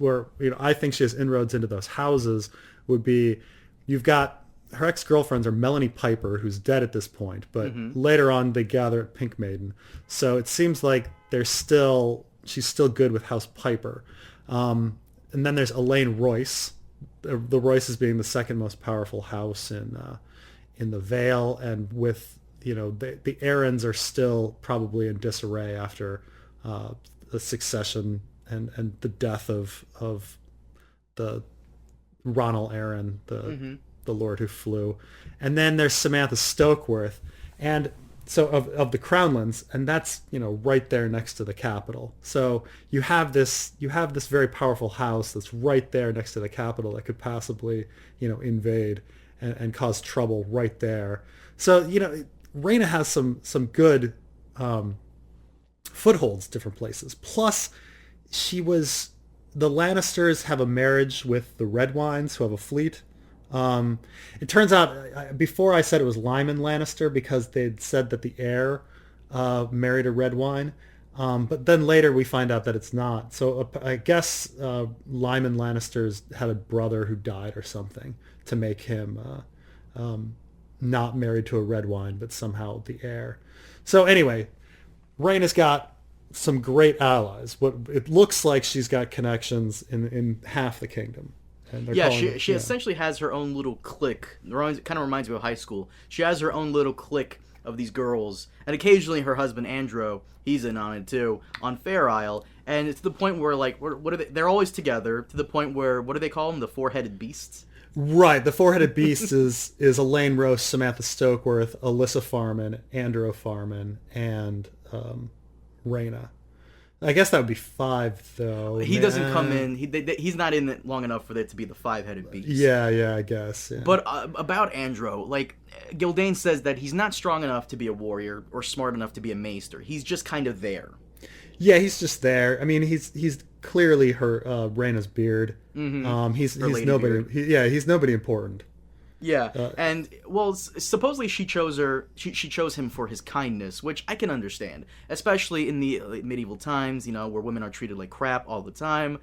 I think she has inroads into those houses, would be, you've got her ex-girlfriends are Melanie Piper, who's dead at this point, but later on they gather at Pink Maiden. So it seems like she's still good with House Piper. And then there's Elaine Royce, the Royces being the second most powerful house in the Vale, and with the Arryns are still probably in disarray after the succession and the death of the Ronald Arryn, the Lord who flew. And then there's Samantha Stokeworth, and so of the Crownlands, and that's right there next to the capital. So you have this very powerful house that's right there next to the capital that could possibly invade and cause trouble right there. So Rhaena has some good footholds different places. Plus, the Lannisters have a marriage with the Redwynes, who have a fleet. It turns out, before I said it was Lyman Lannister, because they'd said that the heir married a Redwyne, but then later we find out that it's not. So I guess Lyman Lannister's had a brother who died or something to make him not married to a Redwyne, but somehow the heir. So anyway, Rhaena's got some great allies. What it looks like, she's got connections in half the kingdom. Yeah, she essentially has her own little clique. It kind of reminds me of high school. She has her own little clique of these girls, and occasionally her husband Andro, he's in on it too, on Fair Isle. And it's to the point where, like, what are they? They're always together, to the point where, what do they call them? The four-headed beasts? Right, the four-headed beast is Elaine Roast, Samantha Stokeworth, Alyssa Farman, Andro Farman, and Rhaena. I guess that would be 5, though. He doesn't come in. He's not in it long enough for it to be the 5-headed beast. Yeah, I guess. Yeah. But about Andro, like, Gildain says that he's not strong enough to be a warrior or smart enough to be a maester. He's just kind of there. Yeah, he's just there. I mean, he's clearly her Rhaena's beard. He's nobody. He's nobody important. Yeah, and well, supposedly she chose him for his kindness, which I can understand, especially in the medieval times, where women are treated like crap all the time.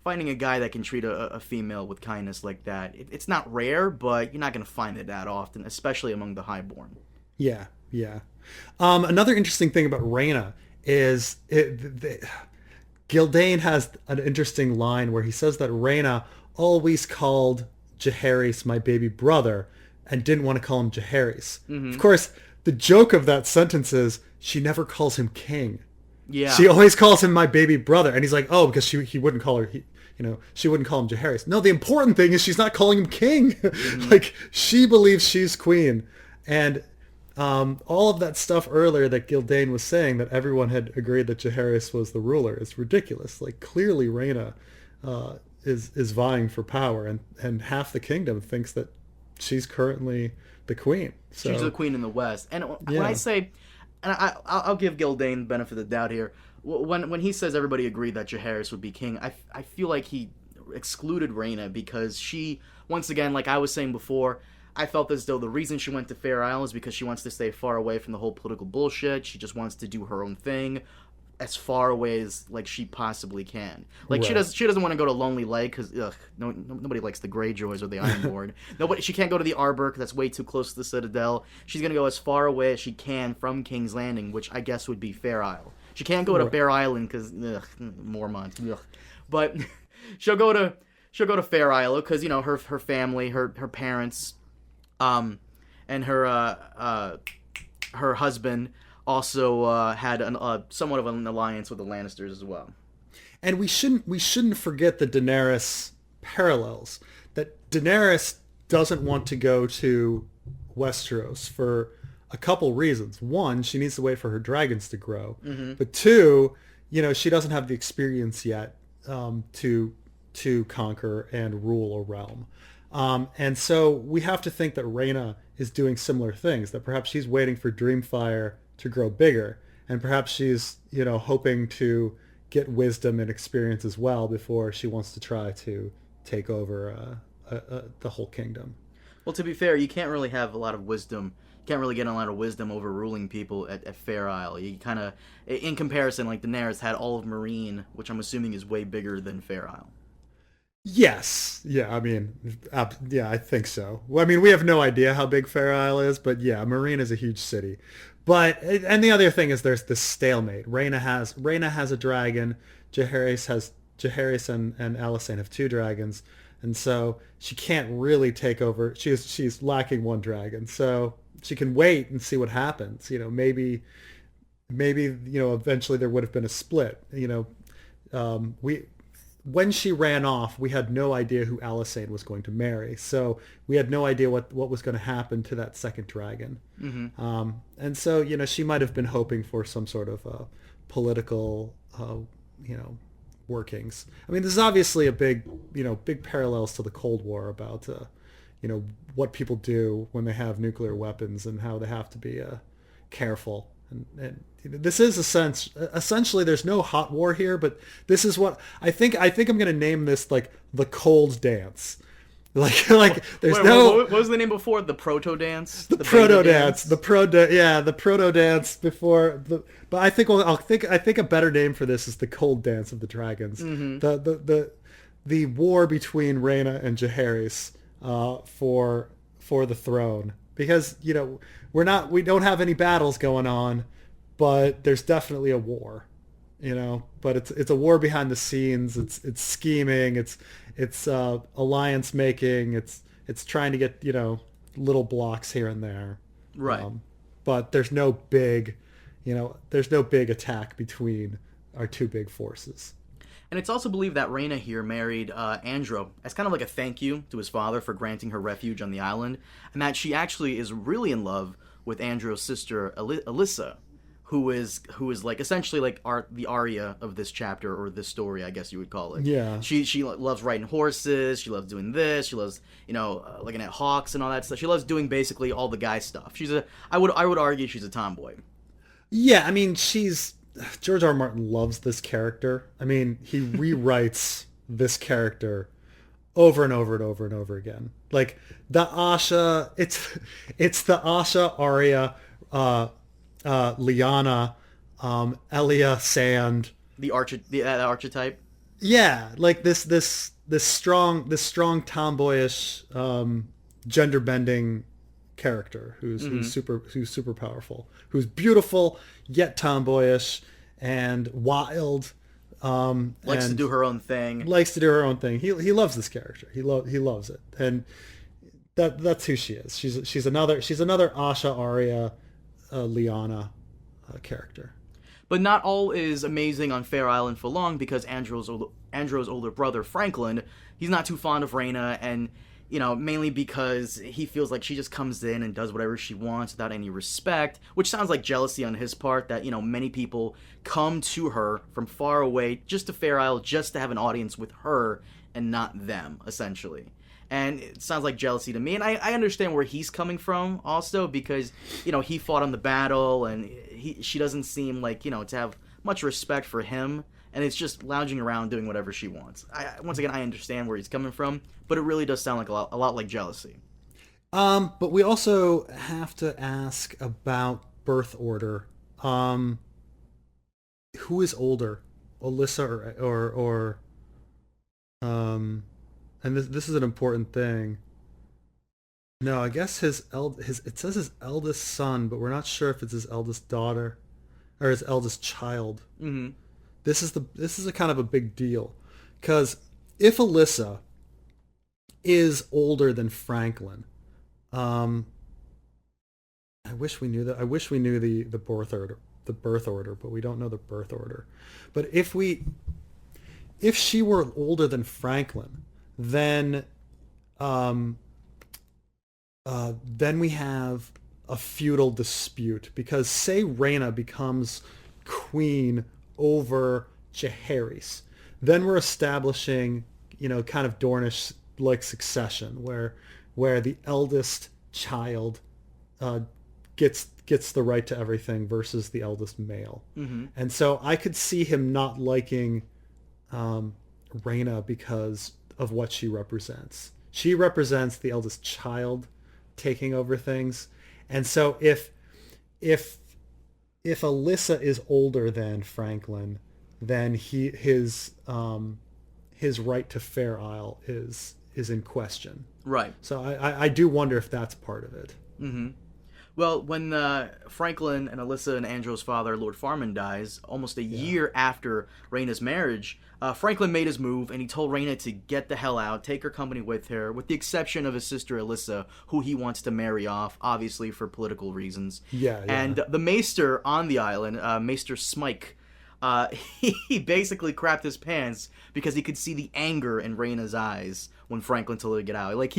Finding a guy that can treat a female with kindness like that, it's not rare, but you're not going to find it that often, especially among the highborn. Yeah. Another interesting thing about Rhaena is Gildain has an interesting line where he says that Rhaena always called Jaehaerys my baby brother and didn't want to call him Jaehaerys. Of course, the joke of that sentence is she never calls him king. Yeah. She always calls him my baby brother, and he's like, oh, because he wouldn't call her she wouldn't call him Jaehaerys. No, the important thing is she's not calling him king. Like, she believes she's queen. And all of that stuff earlier that Gildain was saying, that everyone had agreed that Jaehaerys was the ruler, is ridiculous. Like, clearly Rhaena is vying for power, and half the kingdom thinks that she's currently the queen. So, she's the queen in the West. And when I say, and I'll give Gildain the benefit of the doubt here, when he says everybody agreed that Jaehaerys would be king, I feel like he excluded Rhaena because she, once again, like I was saying before, I felt as though the reason she went to Fair Isle is because she wants to stay far away from the whole political bullshit. She just wants to do her own thing as far away as like she possibly can. Like, right. She doesn't want to go to Lonely Lake because nobody likes the Greyjoys or the Ironborn. She can't go to the Arbor because that's way too close to the Citadel. She's gonna go as far away as she can from King's Landing, which I guess would be Fair Isle. She can't go to Bear Island because Mormont. Ugh. But she'll go to Fair Isle because her family, her parents, and her husband also had somewhat of an alliance with the Lannisters as well. And we shouldn't forget the Daenerys parallels. That Daenerys doesn't want to go to Westeros for a couple reasons. One, she needs to wait for her dragons to grow. Mm-hmm. But two, she doesn't have the experience yet to conquer and rule a realm. And so we have to think that Rhaena is doing similar things, that perhaps she's waiting for Dreamfire to grow bigger, and perhaps she's, hoping to get wisdom and experience as well before she wants to try to take over the whole kingdom. Well, to be fair, you can't really have a lot of wisdom. You can't really get a lot of wisdom overruling people at Fair Isle. You kind of, in comparison, like Daenerys had all of Meereen, which I'm assuming is way bigger than Fair Isle. Yes. Yeah, I mean, yeah, I think so. Well, I mean, we have no idea how big Fair Isle is, but yeah, Meereen is a huge city. But, and the other thing is there's this stalemate. Rhaena has a dragon, Jaehaerys and Alysanne have 2 dragons, and so she can't really take over. She's lacking 1 dragon, so she can wait and see what happens. Maybe eventually there would have been a split. When she ran off, we had no idea who Alysanne was going to marry. So we had no idea what was going to happen to that second dragon. Mm-hmm. And so, she might have been hoping for some sort of political, workings. I mean, this is obviously a big parallels to the Cold War about, what people do when they have nuclear weapons and how they have to be careful. And this is essentially there's no hot war here, but this is what I think I'm going to name this like the cold dance. Like there's what was the name before? The proto dance? The proto dance. The proto dance before but I think I think a better name for this is the cold dance of the dragons. Mm-hmm. The war between Rhaena and Jaehaerys for the throne, because we don't have any battles going on, but there's definitely a war, but it's a war behind the scenes. It's scheming, it's alliance making, it's trying to get little blocks here and there, right? But there's no big attack between our 2 big forces. And it's also believed that Rhaena here married Andro as kind of like a thank you to his father for granting her refuge on the island, and that she actually is really in love with Andro's sister Alyssa, who is like essentially like the Arya of this chapter, or this story, I guess you would call it. Yeah. She loves riding horses. She loves doing this. She loves looking at hawks and all that stuff. She loves doing basically all the guy stuff. I would argue she's a tomboy. Yeah, I mean, George R.R. Martin loves this character. I mean, he rewrites this character over and over and over and over again. Like the Asha, it's the Asha, Arya, Lyanna, Elia, Sand. The archetype. Yeah, like this strong tomboyish, gender bending character who's super powerful, who's beautiful yet tomboyish and wild. Likes to do her own thing. He loves this character. He loves it, and that's who she is. She's another Asha, Arya, Lyanna character. But not all is amazing on Fair Island for long, because Andrew's older brother, Franklin, he's not too fond of Rhaena, and, mainly because he feels like she just comes in and does whatever she wants without any respect, which sounds like jealousy on his part, that, many people come to her from far away just to Fair Isle just to have an audience with her and not them, essentially. And it sounds like jealousy to me, and I understand where he's coming from also, because, he fought on the battle, and she doesn't seem like, to have much respect for him, and it's just lounging around doing whatever she wants. Once again, I understand where he's coming from, but it really does sound like a lot like jealousy. But we also have to ask about birth order. Who is older, Alyssa or and this is an important thing. No, I guess it says his eldest son, but we're not sure if it's his eldest daughter or his eldest child. Mm-hmm. This is a kind of a big deal, because if Alyssa is older than Franklin, I wish we knew that. I wish we knew the birth order, but we don't know the birth order. But if she were older than Franklin, then we have a feudal dispute, because say Rhaena becomes queen over Jaehaerys, then we're establishing, kind of Dornish-like succession, where the eldest child gets the right to everything versus the eldest male. Mm-hmm. And so I could see him not liking Rhaena because of what she represents. She represents the eldest child taking over things. And so if Alyssa is older than Franklin, then his right to Fair Isle is in question. Right. So I do wonder if that's part of it. Mm-hmm. Well, when Franklin and Alyssa and Andrew's father, Lord Farman, dies, almost a year after Rhaena's marriage, Franklin made his move, and he told Rhaena to get the hell out, take her company with her, with the exception of his sister Alyssa, who he wants to marry off, obviously for political reasons. Yeah. And the maester on the island, Maester Smike, he basically crapped his pants because he could see the anger in Rhaena's eyes when Franklin told her to get out. Like,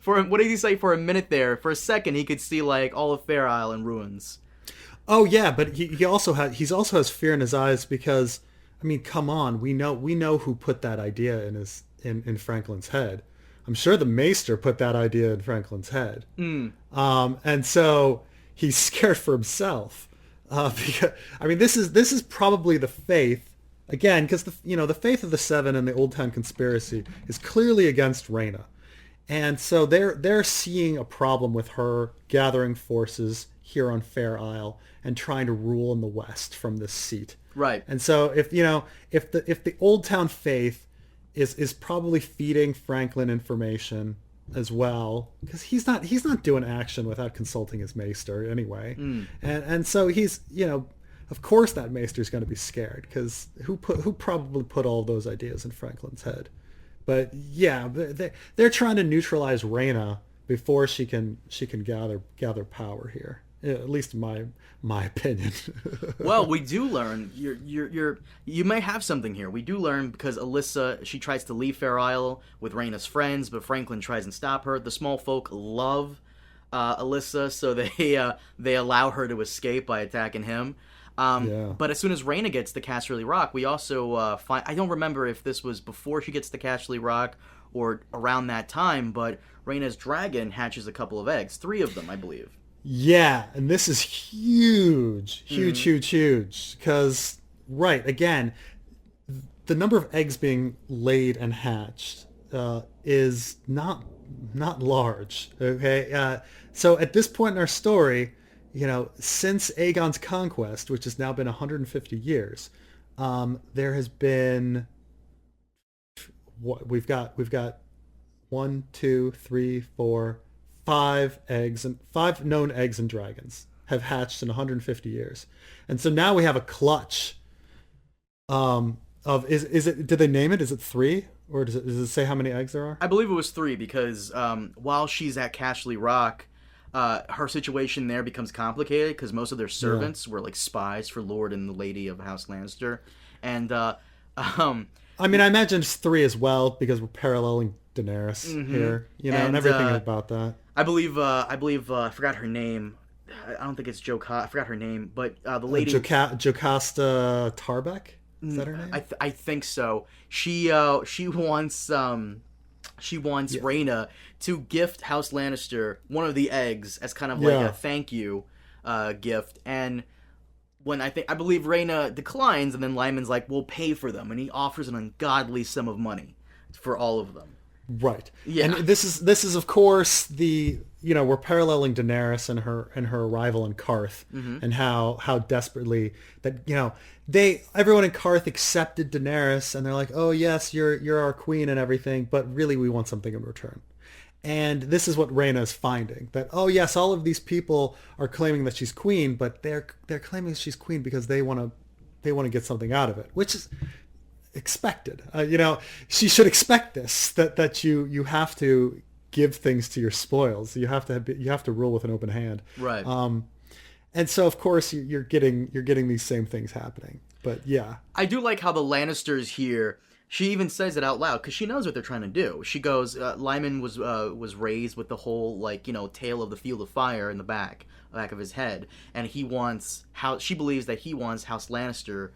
what did he say, for a minute there? For a second, he could see, like, all of Fair Isle in ruins. Oh yeah, but he also has fear in his eyes, because, I mean, come on, we know who put that idea in Franklin's head. I'm sure the Maester put that idea in Franklin's head. And so he's scared for himself. Because, I mean, this is probably the faith, again, because the faith of the Seven and the Old Town conspiracy is clearly against Rhaena, and so they're seeing a problem with her gathering forces here on Fair Isle and trying to rule in the West from this seat. Right. And so if the Old Town faith is probably feeding Franklin information as well, because he's not doing action without consulting his maester anyway. And so he's, of course that maester's going to be scared, because who probably put all those ideas in Franklin's head. But yeah, they're trying to neutralize Rhaena before she can gather power here, at least in my opinion. Well, we do learn you may have something here. We do learn, because Alyssa, she tries to leave Fair Isle with Rhaena's friends, but Franklin tries and stop her. The small folk love Alyssa, so they allow her to escape by attacking him. But as soon as Rhaena gets to Casterly Rock, we also find, I don't remember if this was before she gets to Casterly Rock or around that time, but Rhaena's dragon hatches a couple of eggs, 3 of them, I believe. Yeah, and this is huge, because, right, again, the number of eggs being laid and hatched is not large, okay? So at this point in our story, since Aegon's conquest, which has now been 150 years, there has been, we've got 1, 2, 3, 4, 5 eggs, and 5 known eggs and dragons have hatched in 150 years. And so now we have a clutch of, is it, did they name it? Is it 3? Or does it say how many eggs there are? I believe it was 3, because while she's at Casterly Rock, her situation there becomes complicated because most of their servants were like spies for Lord and the Lady of House Lannister, and I mean, I imagine it's 3 as well because we're paralleling Daenerys here, and everything about that. I believe I forgot her name. I don't think it's I forgot her name, but the lady Jocasta Tarbeck. Is that her name? I think so. She wants Rhaena to gift House Lannister one of the eggs as kind of like a thank you gift, and when I believe Rhaena declines, and then Lyman's like, "We'll pay for them," and he offers an ungodly sum of money for all of them. Right. Yeah. And this is of course we're paralleling Daenerys and her arrival in Qarth and how desperately that everyone in Qarth accepted Daenerys and they're like, "Oh yes, you're our queen and everything, but really we want something in return." And this is what Rhaena is finding, that, oh yes, all of these people are claiming that she's queen, but they're claiming she's queen because they want to get something out of it, which is expected. She should expect this, that you have to give things to your spoils. You have to rule with an open hand. Right. And so of course you're getting these same things happening. But yeah, I do like how the Lannisters here. She even says it out loud because she knows what they're trying to do. She goes, Lyman was raised with the whole tale of the Field of Fire in the back of his head, and she believes that he wants House Lannister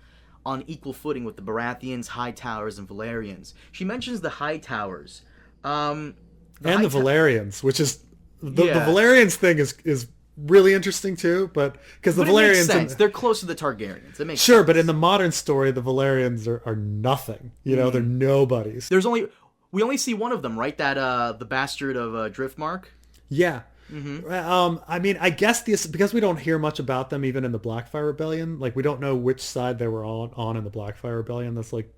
on equal footing with the Baratheons, Hightowers, and Valerians. She mentions the Hightowers, the Valerians, which is the Valerians thing is really interesting too, but because the Valerians, makes sense. They're close to the Targaryens. It makes sure, sense. But in the modern story, the Valerians are nothing. They're nobodies. We only see one of them, right? That the bastard of Driftmark. Yeah. I mean, I guess because we don't hear much about them even in the Blackfire Rebellion. Like we don't know which side they were on in the Blackfire Rebellion. That's like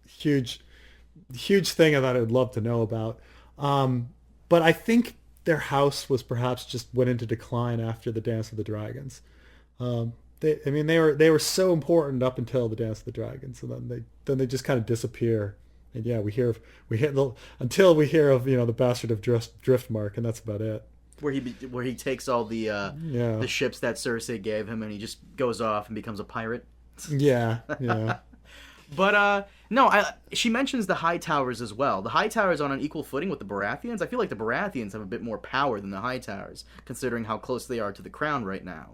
huge thing that I'd love to know about. But I think their house was perhaps just went into decline after the Dance of the Dragons. They were so important up until the Dance of the Dragons, and then they just kind of disappear. And yeah, until we hear of the bastard of Driftmark, and that's about it. Where he takes all the ships that Cersei gave him, and he just goes off and becomes a pirate. Yeah. But no, she mentions the Hightowers as well. The Hightowers on an equal footing with the Baratheons. I feel like the Baratheons have a bit more power than the Hightowers, considering how close they are to the crown right now.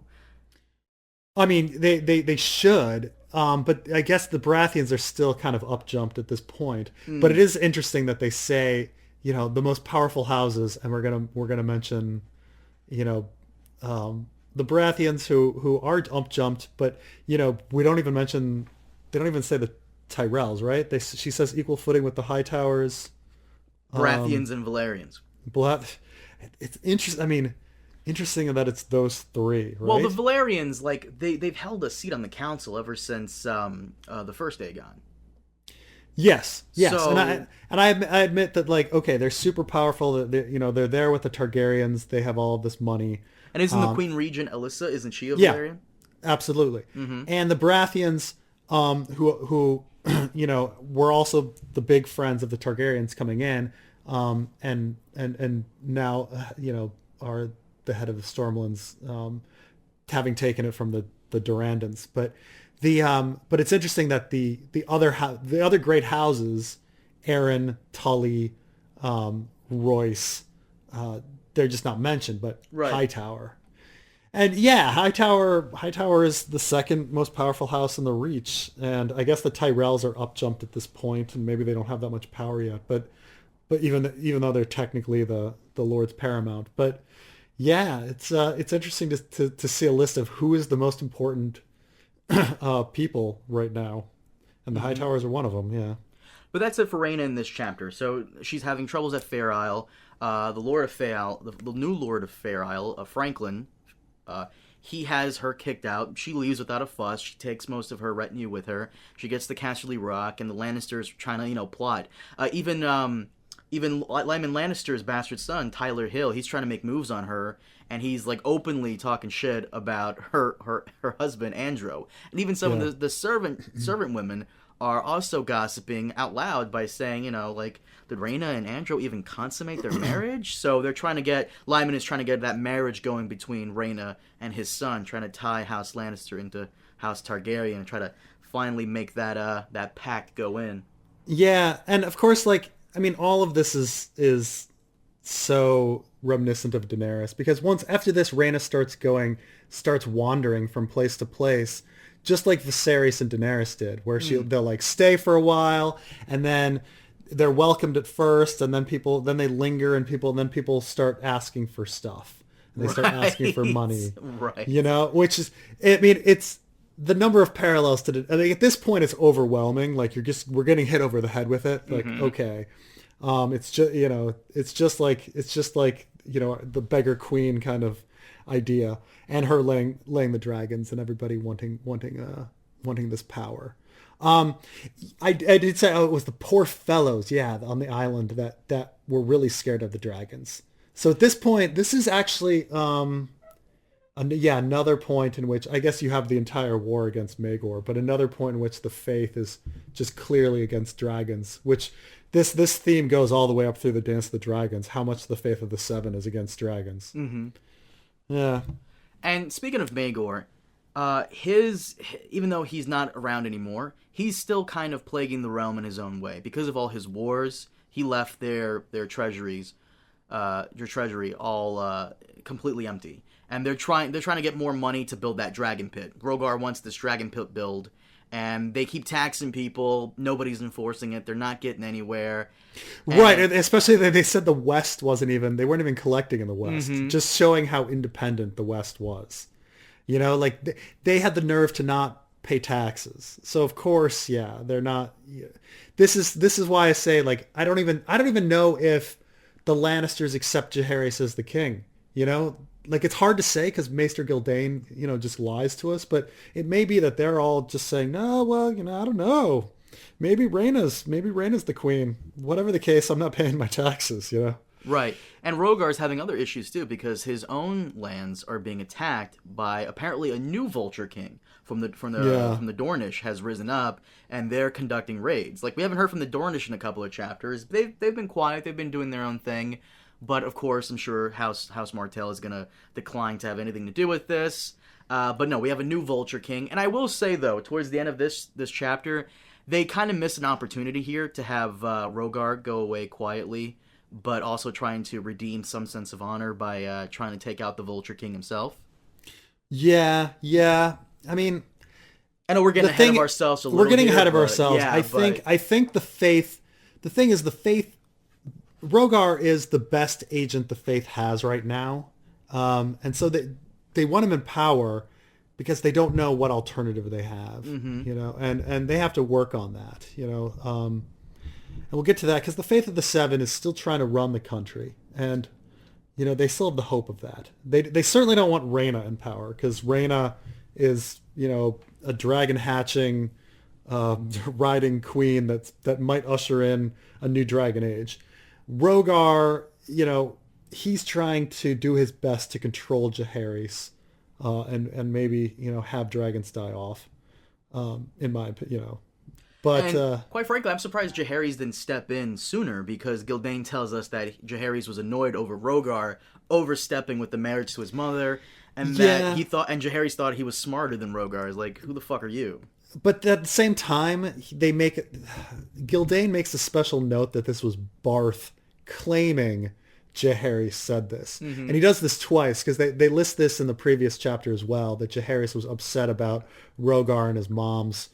I mean, they should, but I guess the Baratheons are still kind of upjumped at this point. But it is interesting that they say, the most powerful houses, and we're gonna mention, the Baratheons who are upjumped, but we don't even mention. They don't even say the Tyrells, right? She says equal footing with the Hightowers, Baratheons and Valerians. It's interesting. I mean, interesting that it's those 3, right? Well, the Valerians, they've held a seat on the council ever since the first Aegon. Yes, So, and I admit that okay, they're super powerful. They're there with the Targaryens. They have all of this money. And isn't the Queen Regent Alyssa? Isn't she a Valerian? Absolutely. And the Baratheons, who were also the big friends of the Targaryens coming in, and now are the head of the Stormlands, having taken it from the Durandons. But it's interesting that the other great houses, Arryn, Tully, Royce, they're just not mentioned, but right. Hightower. And yeah, Hightower is the second most powerful house in the Reach, and I guess the Tyrells are upjumped at this point, and maybe they don't have that much power yet. But even though they're technically the Lords Paramount, but yeah, it's interesting to see a list of who is the most important people right now, and the Hightowers are one of them. Yeah. But that's it for Rhaena in this chapter. So she's having troubles at Fair Isle. The Lord of Fair Isle, the new Lord of Fair Isle, Franklin. He has her kicked out. She leaves without a fuss. She takes most of her retinue with her. She gets to Casterly Rock, and the Lannisters are trying to, plot. Even Lyman Lannister's bastard son, Tyler Hill, he's trying to make moves on her, and he's openly talking shit about her husband, Andro. And even some of the servant women are also gossiping out loud by saying, like, did Rhaena and Andrew even consummate their marriage? So they're trying to get, Lyman is trying to get that marriage going between Rhaena and his son, trying to tie House Lannister into House Targaryen and try to finally make that pact go in. Yeah, and of course, like, I mean, all of this is so reminiscent of Daenerys, because once after this, Rhaena starts wandering from place to place, just like Viserys and Daenerys did, where they'll like stay for a while, and then they're welcomed at first, and then they linger, and then people start asking for stuff, and they start asking for money, right? Which is, I mean, it's the number of parallels to. I mean, at this point, it's overwhelming. Like we're getting hit over the head with it. Like, okay, it's just like the beggar queen kind of idea, and her laying the dragons, and everybody wanting this power. I did say, it was the poor fellows, on the island that were really scared of the dragons. So at this point, this is actually another point in which I guess you have the entire war against Maegor, but another point in which the faith is just clearly against dragons, which this theme goes all the way up through the Dance of the Dragons, how much the faith of the Seven is against dragons. Mm-hmm. Yeah. And speaking of Maegor, even though he's not around anymore, he's still kind of plaguing the realm in his own way. Because of all his wars, he left their treasury all completely empty. And they're trying to get more money to build that dragon pit. Rogar wants this dragon pit build, and they keep taxing people. Nobody's enforcing it. They're not getting anywhere. Right, especially they said the West they weren't even collecting in the West, just showing how independent the West was. Like they had the nerve to not pay taxes. So of course, they're not. This is why I say, like, I don't even know if the Lannisters accept Jaehaerys as the king. Like, it's hard to say because Maester Gildain, just lies to us. But it may be that they're all just saying, no, well, I don't know. Maybe Rhaena's the queen. Whatever the case, I'm not paying my taxes. Right. And Rogar's having other issues too, because his own lands are being attacked by apparently a new Vulture King from the Dornish has risen up, and they're conducting raids. Like, we haven't heard from the Dornish in a couple of chapters. They've been quiet. They've been doing their own thing. But of course, I'm sure House Martell is going to decline to have anything to do with this. But no, we have a new Vulture King. And I will say, though, towards the end of this chapter, they kind of missed an opportunity here to have Rogar go away quietly, but also trying to redeem some sense of honor by trying to take out the Vulture King himself. Yeah. I mean, I know we're getting ahead of ourselves a little bit. We're getting ahead of but, ourselves. Yeah, I think the faith. The thing is, the faith. Rogar is the best agent the faith has right now, and so they want him in power because they don't know what alternative they have. And they have to work on that. And we'll get to that because the faith of the Seven is still trying to run the country, and they still have the hope of that. They certainly don't want Rhaena in power because Rhaena is a dragon hatching, riding queen that might usher in a new dragon age. Rogar, he's trying to do his best to control Jaehaerys, and maybe have dragons die off. In my opinion, but quite frankly, I'm surprised Jaehaerys didn't step in sooner, because Gildain tells us that Jaehaerys was annoyed over Rogar overstepping with the marriage to his mother, and that Jaehaerys thought he was smarter than Rogar. Is like, who the fuck are you? But at the same time, Gildain makes a special note that this was Barth claiming Jaehaerys said this. And he does this twice, because they list this in the previous chapter as well, that Jaehaerys was upset about Rogar and his mom's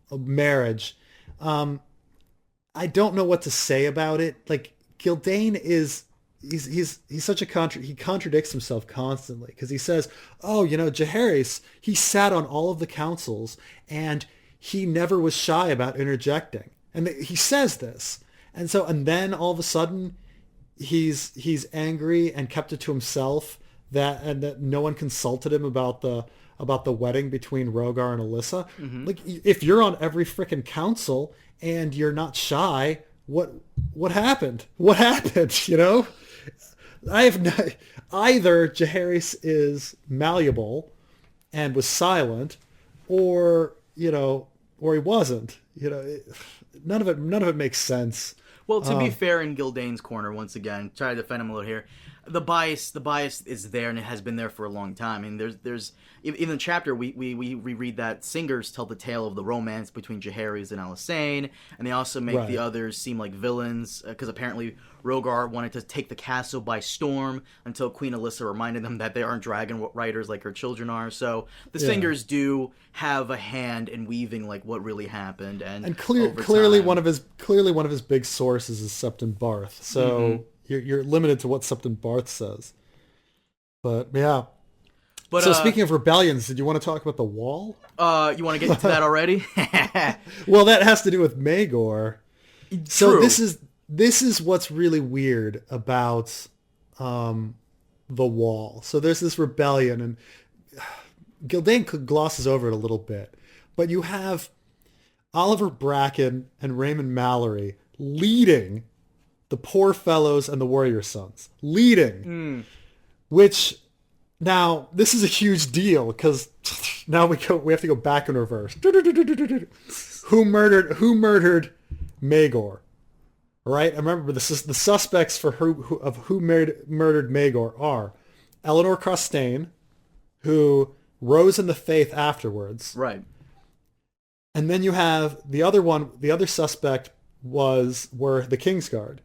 marriage. I don't know what to say about it. Like, Gildain is... He's such a he contradicts himself constantly, because he says, Jaehaerys, he sat on all of the councils and he never was shy about interjecting, and he says this, and then all of a sudden he's angry and kept it to himself that no one consulted him about the wedding between Rogar and Alyssa. Like, if you're on every frickin' council and you're not shy, what happened? What happened? I have either Jaehaerys is malleable and was silent, or or he wasn't. You know, none of it makes sense. Well, to be fair, in Gildane's corner, once again, try to defend him a little here. The bias is there, and it has been there for a long time. I mean, there's in the chapter we read that singers tell the tale of the romance between Jaehaerys and Alysanne, and they also make the others seem like villains because apparently Rogar wanted to take the castle by storm until Queen Alyssa reminded them that they aren't dragon riders like her children are. So the singers do have a hand in weaving like what really happened, and clearly one of his big sources is Septon Barth. So you're limited to what Septon Barth says. But yeah. But, so speaking of rebellions, did you want to talk about the Wall? You want to get into that already? Well, that has to do with Maegor. True. So this is what's really weird about the Wall. So there's this rebellion, and Gildane glosses over it a little bit, but you have Oliver Bracken and Raymond Mallory leading the Poor Fellows and the Warrior Sons. Which... Now, this is a huge deal because now we have to go back in reverse. Who murdered Maegor? Right? I remember the suspects for who murdered Maegor are Eleanor Costaigne, who rose in the faith afterwards. Right. And then you have the other suspect were the Kingsguard.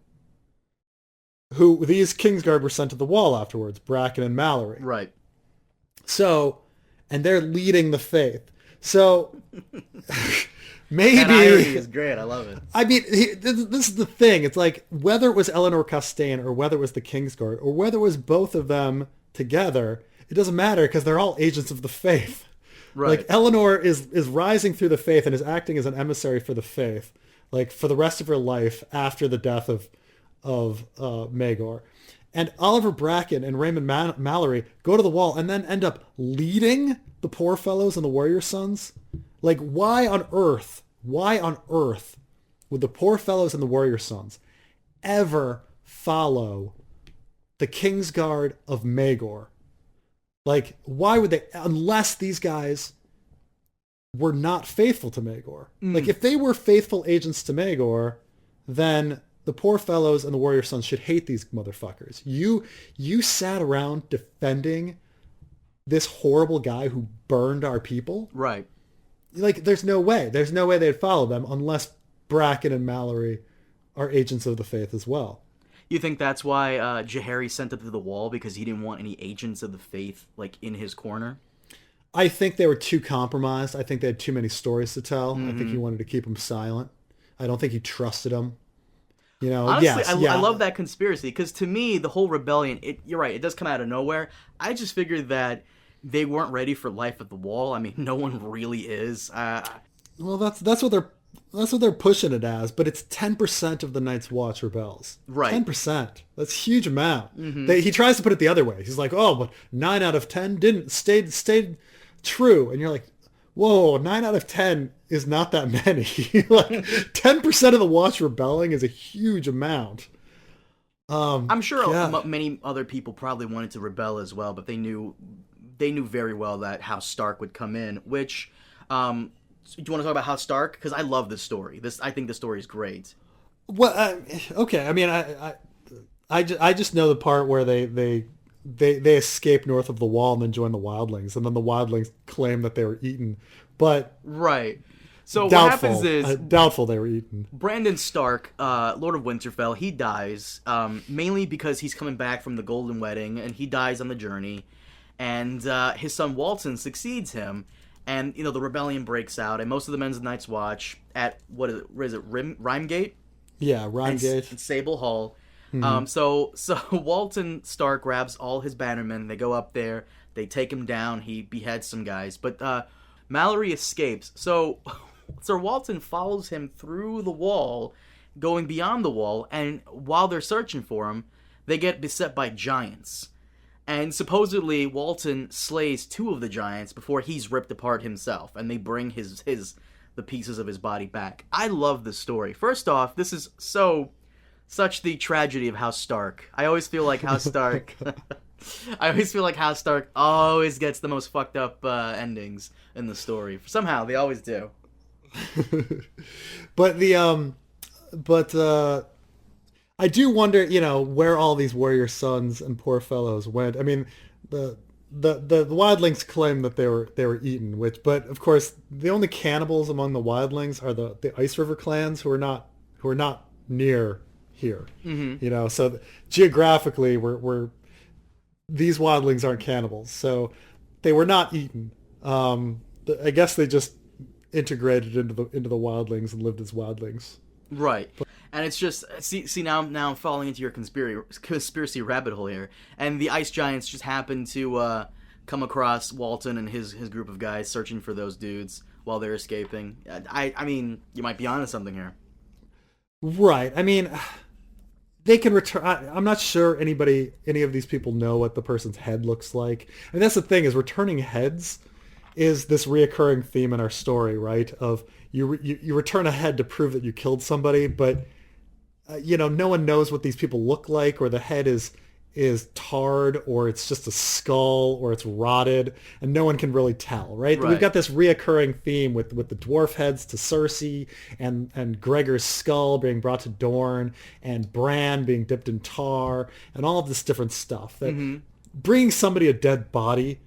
These Kingsguard were sent to the Wall afterwards, Bracken and Mallory. Right. So, and they're leading the faith. So, maybe... That irony is great. I love it. I mean, this is the thing. It's like, whether it was Eleanor Costaigne or whether it was the Kingsguard or whether it was both of them together, it doesn't matter because they're all agents of the faith. Right. Like, Eleanor is rising through the faith and is acting as an emissary for the faith, like, for the rest of her life after the death of Maegor. And Oliver Bracken and Raymond Mallory go to the Wall and then end up leading the Poor Fellows and the Warrior Sons. Like, why on earth would the Poor Fellows and the Warrior Sons ever follow the Kingsguard of Maegor? Like, why would they, unless these guys were not faithful to Maegor? Like, if they were faithful agents to Maegor, then the Poor Fellows and the Warrior Sons should hate these motherfuckers. You sat around defending this horrible guy who burned our people? Right. Like, there's no way they'd follow them unless Bracken and Mallory are agents of the faith as well. You think that's why Jaehaerys sent him to the Wall, because he didn't want any agents of the faith, like, in his corner? I think they were too compromised. I think they had too many stories to tell. I think he wanted to keep them silent. I don't think he trusted them. You know, honestly, I love that conspiracy, because to me, the whole rebellion, you're right, it does come out of nowhere. I just figured that they weren't ready for life at the Wall. I mean, no one really is. Well, that's what they're pushing it as, but it's 10% of the Night's Watch rebels. Right. 10%. That's a huge amount. He tries to put it the other way. He's like, oh, but 9 out of 10 stayed true. And you're like, whoa, 9 out of 10 is not that many. Like, 10% of the Watch rebelling is a huge amount. I'm sure many other people probably wanted to rebel as well, but they knew very well that House Stark would come in, which... do you want to talk about House Stark? Because I love this story. I think the story is great. Well, okay. I mean, I just know the part where they escape north of the Wall and then join the Wildlings, and then the Wildlings claim that they were eaten. But right. So doubtful, what happens is doubtful they were eaten. Brandon Stark, Lord of Winterfell, he dies mainly because he's coming back from the Golden Wedding, and he dies on the journey. And his son Walton succeeds him. And, the rebellion breaks out, and most of the men of the Night's Watch at, Rhymegate? Yeah, Rhymegate. And Sable Hall. So Walton Stark grabs all his bannermen, they go up there, they take him down, he beheads some guys, but Mallory escapes. So Sir Walton follows him through the Wall, going beyond the Wall, and while they're searching for him, they get beset by giants. And supposedly Walton slays 2 of the giants before he's ripped apart himself, and they bring the pieces of his body back. I love this story. First off, this is such the tragedy of House Stark. I always feel like House Stark always gets the most fucked up endings in the story. Somehow, they always do. But I do wonder, where all these warrior sons and poor fellows went. I mean, the wildlings claim that they were eaten, but of course the only cannibals among the wildlings are the Ice River clans who are not near here. So geographically we're these wildlings aren't cannibals, so they were not eaten. I guess they just integrated into the wildlings and lived as wildlings. Right. And it's just, see now I'm falling into your conspiracy rabbit hole here. And the ice giants just happen to come across Walton and his group of guys searching for those dudes while they're escaping. I mean, you might be onto something here. Right. I mean, they can return. I'm not sure any of these people know what the person's head looks like. And that's the thing, is returning heads is this reoccurring theme in our story, right? Of you return a head to prove that you killed somebody, but no one knows what these people look like, or the head is tarred, or it's just a skull, or it's rotted, and no one can really tell, right? We've got this reoccurring theme with the dwarf heads to Cersei, and Gregor's skull being brought to Dorne, and Bran being dipped in tar, and all of this different stuff. That bringing somebody a dead body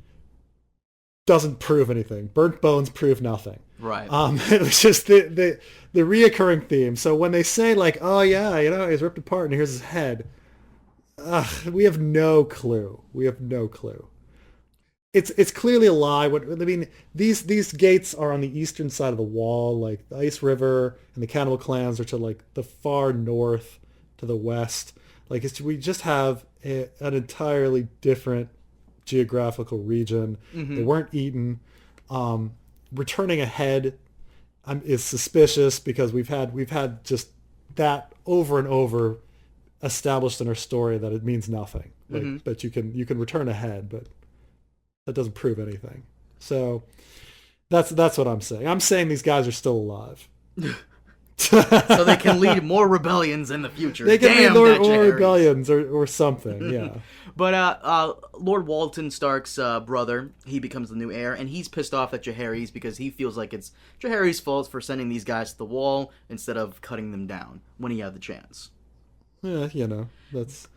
doesn't prove anything. Burnt bones prove nothing. Right. It was just the reoccurring theme. So when they say like, oh yeah, he's ripped apart and here's his head, we have no clue. It's clearly a lie. These gates are on the eastern side of the wall, like the Ice River and the cannibal clans are to like the far north to the west. Like we just have an entirely different geographical region. They weren't eaten. Returning a head is suspicious because we've had just that over and over established in our story that it means nothing. Like, but you can return a head, but that doesn't prove anything. So that's what I'm saying. I'm saying these guys are still alive. So they can lead more rebellions in the future. They can lead more rebellions or something, yeah. But Lord Walton Stark's brother, he becomes the new heir, and he's pissed off at Jaehaerys because he feels like it's Jaehaerys' fault for sending these guys to the wall instead of cutting them down when he had the chance. Yeah, it's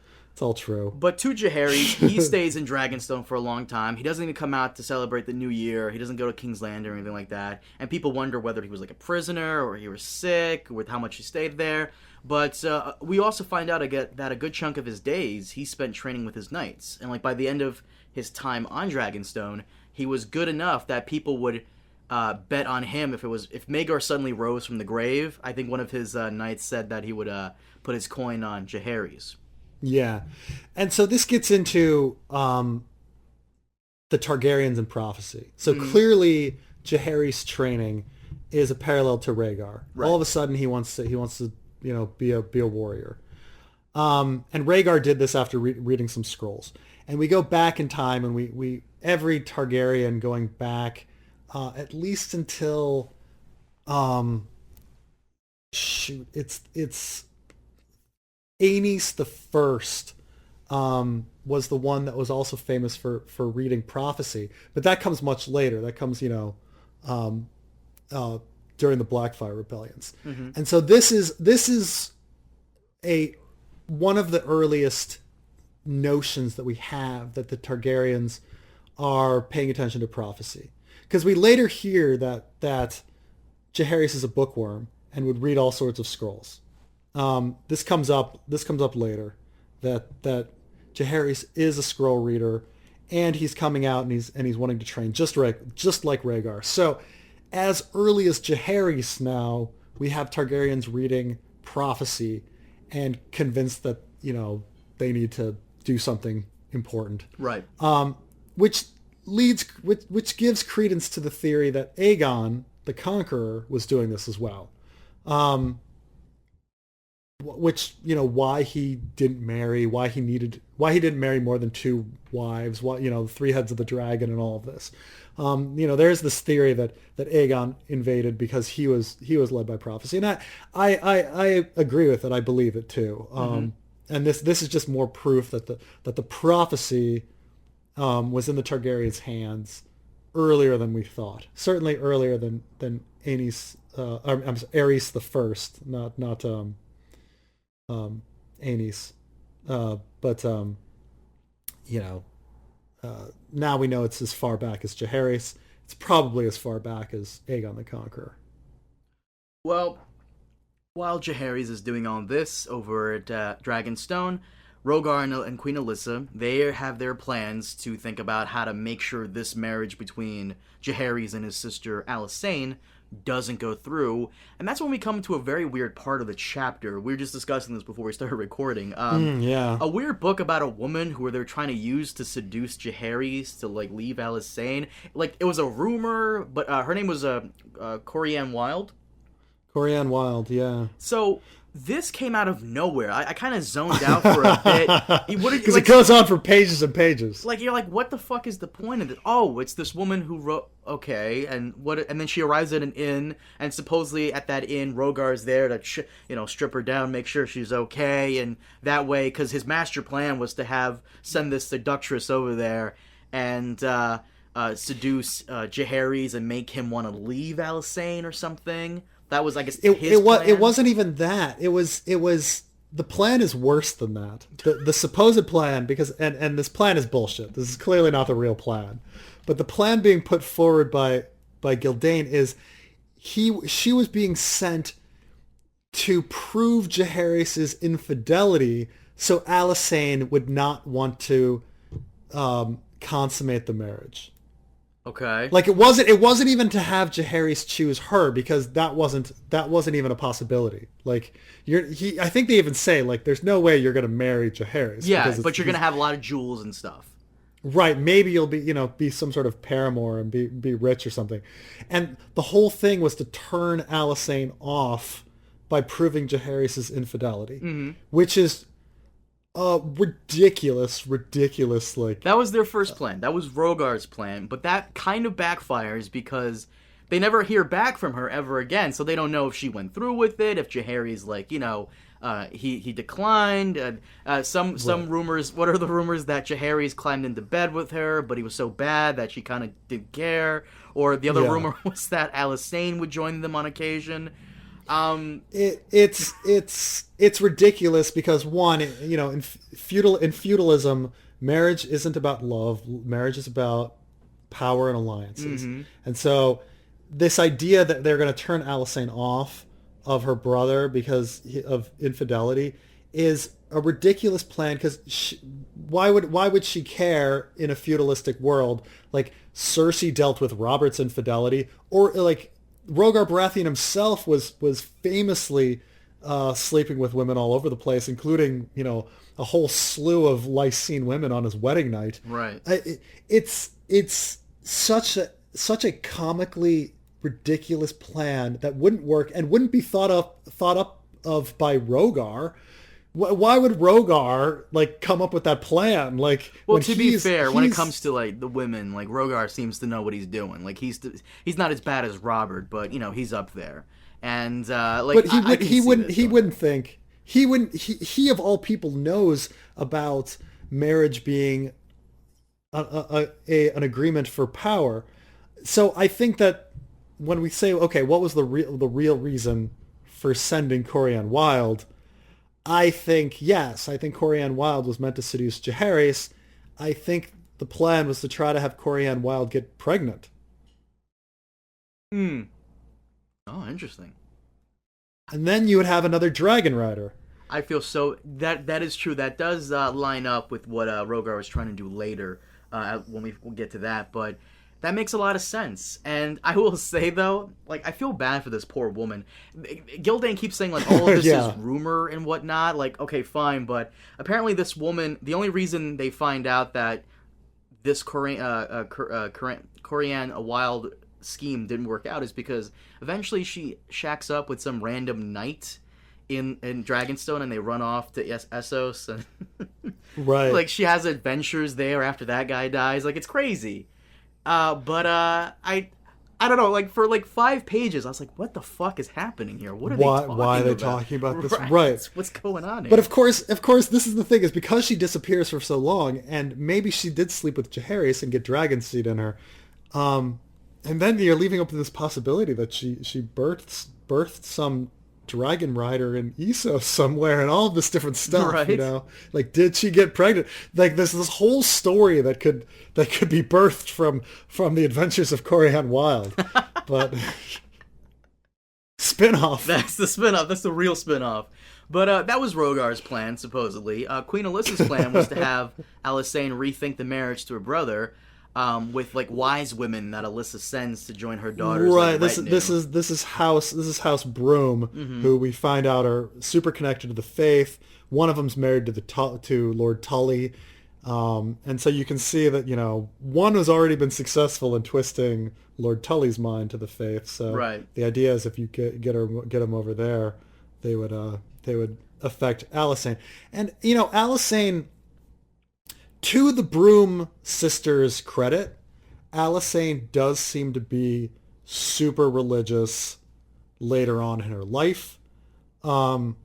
all true. But to Jaehaerys, he stays in Dragonstone for a long time. He doesn't even come out to celebrate the new year. He doesn't go to King's Landing or anything like that. And people wonder whether he was like a prisoner or he was sick with how much he stayed there. But we also find out that a good chunk of his days he spent training with his knights. And like by the end of his time on Dragonstone, he was good enough that people would bet on him if Maegor suddenly rose from the grave. I think one of his knights said that he would put his coin on Jaehaerys. Yeah. And so this gets into the Targaryens and prophecy. So clearly Jaehaerys' training is a parallel to Rhaegar. Right. All of a sudden he wants to be a warrior. And Rhaegar did this after reading some scrolls. And we go back in time, and we every Targaryen going back at least until it's Aenys the First was the one that was also famous for reading prophecy, but that comes much later. That comes during the Blackfyre rebellions, and so this is one of the earliest notions that we have that the Targaryens are paying attention to prophecy, because we later hear that Jaehaerys is a bookworm and would read all sorts of scrolls. This comes up later that Jaehaerys is a scroll reader, and he's coming out and he's wanting to train just like Rhaegar. So as early as Jaehaerys now, we have Targaryens reading prophecy and convinced that they need to do something important. Right. Which gives credence to the theory that Aegon the Conqueror was doing this as well. Which why he didn't marry, why he didn't marry more than two wives, the three heads of the dragon and all of this. There's this theory that Aegon invaded because he was led by prophecy, and I agree with it. I believe it too. And this is just more proof that the prophecy was in the Targaryens' hands earlier than we thought. Certainly earlier than Aenys I'm sorry, Aerys the First, not Aenys. But you know, now we know it's as far back as Jaehaerys. It's probably as far back as Aegon the Conqueror. Well, while Jaehaerys is doing all this over at Dragonstone, Rhaegar and Queen Alyssa, they have their plans to think about how to make sure this marriage between Jaehaerys and his sister Alysanne doesn't go through. And that's when we come to a very weird part of the chapter. We were just discussing this before we started recording. Yeah. A weird book about a woman who they're trying to use to seduce Jaehaerys to, like, leave Alysanne. Like, it was a rumor, but her name was Corianne Wild. Corianne Wild, yeah. So this came out of nowhere. I kind of zoned out for a bit. Because it goes on for pages and pages. Like, you're like, what the fuck is the point of it? Oh, it's this woman who wrote... Okay, and then she arrives at an inn, and supposedly at that inn, Rhaegar's there to, strip her down, make sure she's okay, and that way, because his master plan was to send this seductress over there and seduce Jaehaerys and make him want to leave Alysanne or something. That was, I guess, his plan. It wasn't even that. It was the plan is worse than that. The supposed plan, because and this plan is bullshit. This is clearly not the real plan. But the plan being put forward by Gildain is she was being sent to prove Jaehaerys' infidelity, so Alysanne would not want to consummate the marriage. Okay. Like it wasn't even to have Jaehaerys choose her, because that wasn't even a possibility. Like I think they even say, like, there's no way you're going to marry Jaehaerys. Yeah, but you're going to have a lot of jewels and stuff. Right, maybe you'll be some sort of paramour and be rich or something. And the whole thing was to turn Alysanne off by proving Jaehaerys' infidelity, which is ridiculous, like... That was their first plan. That was Rhaegar's plan, but that kind of backfires because they never hear back from her ever again, so they don't know if she went through with it, if Jaehaerys, like, he declined. Some rumors. What are the rumors? That Jaehaerys climbed into bed with her, but he was so bad that she kind of didn't care. Or the other rumor was that Alysanne would join them on occasion. It's ridiculous because, one, in feudalism, marriage isn't about love. Marriage is about power and alliances. And so this idea that they're going to turn Alysanne off of her brother because of infidelity is a ridiculous plan, because why would she care in a feudalistic world? Like, Cersei dealt with Robert's infidelity, or like Rhaegar Baratheon himself was famously sleeping with women all over the place, including a whole slew of Lycene women on his wedding night. Right. It's such a comically ridiculous plan that wouldn't work and wouldn't be thought up of by Rhaegar. Why would Rhaegar come up with that plan? Like, well, to be fair, when it comes to the women, Rhaegar seems to know what he's doing. Like, he's not as bad as Robert, but he's up there. And but he wouldn't think he of all people knows about marriage being an agreement for power. So I think that when we say, okay, what was the real reason for sending Corianne Wild? I think Corianne Wild was meant to seduce Jaehaerys. I think the plan was to try to have Corianne Wild get pregnant. Oh, interesting. And then you would have another dragon rider. I feel so... That is true. That does line up with what Rhaegar was trying to do later when we'll get to that, but... That makes a lot of sense. And I will say, though, I feel bad for this poor woman. Gildain keeps saying, all of this is rumor and whatnot. Okay, fine, but apparently this woman, the only reason they find out that this Corianne Wild scheme didn't work out is because eventually she shacks up with some random knight in Dragonstone, and they run off to Essos. And right. She has adventures there after that guy dies. It's crazy. But I don't know, for 5 pages, I was like, what the fuck is happening here? What are they talking about? Why are they talking about this? Right. What's going on here? But of course, this is the thing, is because she disappears for so long, and maybe she did sleep with Jaehaerys and get dragon seed in her, And then you're leaving open this possibility that she birthed some dragon rider in Essos somewhere, and all of this different stuff. Right. You know, like, did she get pregnant? Like, there's this whole story that could be birthed from the adventures of Corianne Wild, but spin-off. That's the spin-off. That's the real spin-off. But that was Rogar's plan, supposedly. Queen Alyssa's plan was to have Alysanne rethink the marriage to her brother, with like wise women that Alyssa sends to join her daughters. Right. Like, This is House Broom, who we find out are super connected to the faith. One of them's married to Lord Tully, and so you can see that, you know, one has already been successful in twisting Lord Tully's mind to the faith. So right. The idea is if you get him over there, they would affect Alysanne. And you know, Alysanne, to the Broom sisters' credit, Alysanne does seem to be super religious later on in her life, and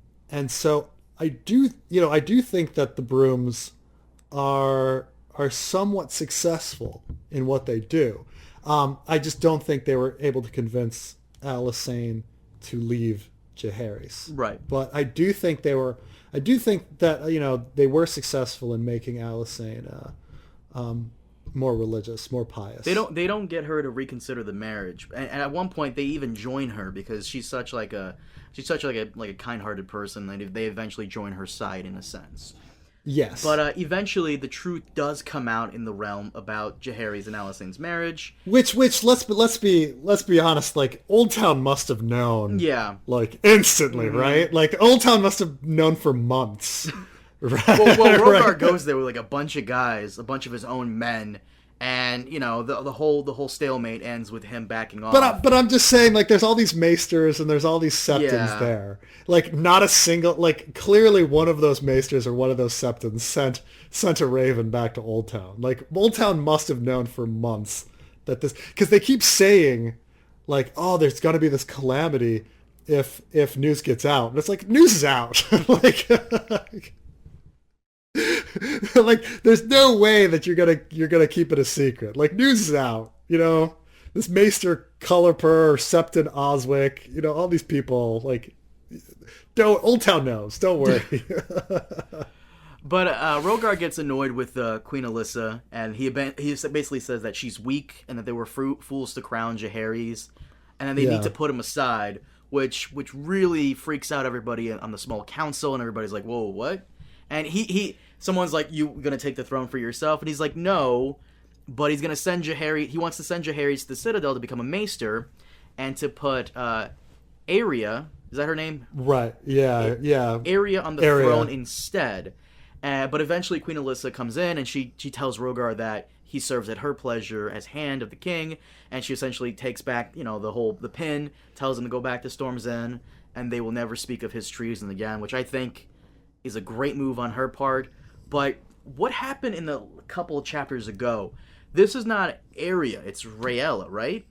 so I do think that the Brooms are somewhat successful in what they do. I just don't think they were able to convince Alysanne to leave Jaehaerys. Right. But I do think that, you know, they were successful in making Alysanne more religious, more pious. They don't get her to reconsider the marriage, and at one point they even join her because she's such like a kind-hearted person. They eventually join her side in a sense. Yes. But eventually the truth does come out in the realm about Jaehaerys and Alysanne's marriage. Which let's be honest, like, Old Town must have known. Yeah. Like, instantly, right? Like, Old Town must have known for months. Right? Well, Rogar Right. goes there with like a bunch of guys, a bunch of his own men, and you know the whole stalemate ends with him backing off. But I'm just saying, like, there's all these maesters and there's all these septons Yeah. there. Like, not a single, like, clearly one of those maesters or one of those septons sent a raven back to Old Town. Like, Old Town must have known for months that this, because they keep saying, like, oh, there's gonna be this calamity if news gets out, and it's like, news is out. Like, like, there's no way that you're gonna keep it a secret. Like, news is out, you know. This Maester Cullerper or Septon Oswick, you know, all these people, like, Old Town knows. Don't worry. But Rogar gets annoyed with Queen Alyssa, and he basically says that she's weak and that they were fools to crown Jaehaerys, and then they need to put him aside, which really freaks out everybody on the small council, and everybody's like, whoa, what? And someone's like, you gonna take the throne for yourself? And he's like, no, but he's gonna send Jaehaerys, he wants to send Jaehaerys to the Citadel to become a maester, and to put Arya, is that her name? Right, yeah. Arya on the throne instead. But eventually Queen Alyssa comes in, and she tells Rogar that he serves at her pleasure as hand of the king, and she essentially takes back, you know, the pin, tells him to go back to Storm's End, and they will never speak of his treason again, which I think is a great move on her part. But what happened in the couple of chapters ago? This is not Arya, it's Rhaella, right?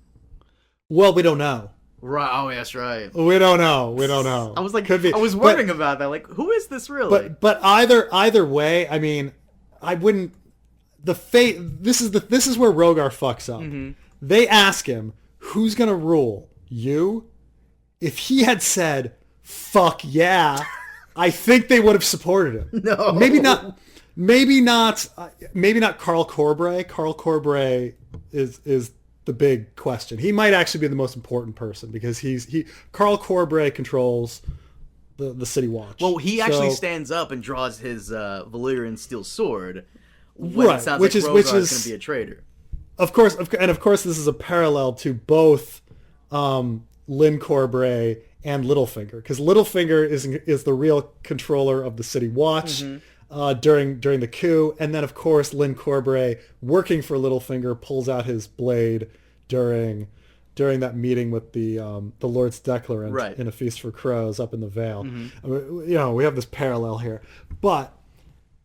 Well, we don't know. Right. Oh, that's right. We don't know. I was like, Could be. I was wondering about that. Like, who is this really? But either way, I mean, I wouldn't. The fate. This is where Rogar fucks up. Mm-hmm. They ask him, "Who's gonna rule? You?" If he had said, "Fuck yeah," I think they would have supported him. No, maybe not. Maybe not Carl Corbray. Carl Corbray is the big question. He might actually be the most important person because Carl Corbray controls the City Watch. Well, he actually stands up and draws his Valyrian steel sword when right, it sounds which like Rogar is going to be a traitor. Of course, this is a parallel to both Lyn Corbray and Littlefinger, because Littlefinger is the real controller of the City Watch. Mm-hmm. During the coup, and then of course Lyn Corbray, working for Littlefinger, pulls out his blade during that meeting with the Lord's Declarant right. in A Feast for Crows up in the Vale. Mm-hmm. I mean, you know, we have this parallel here, but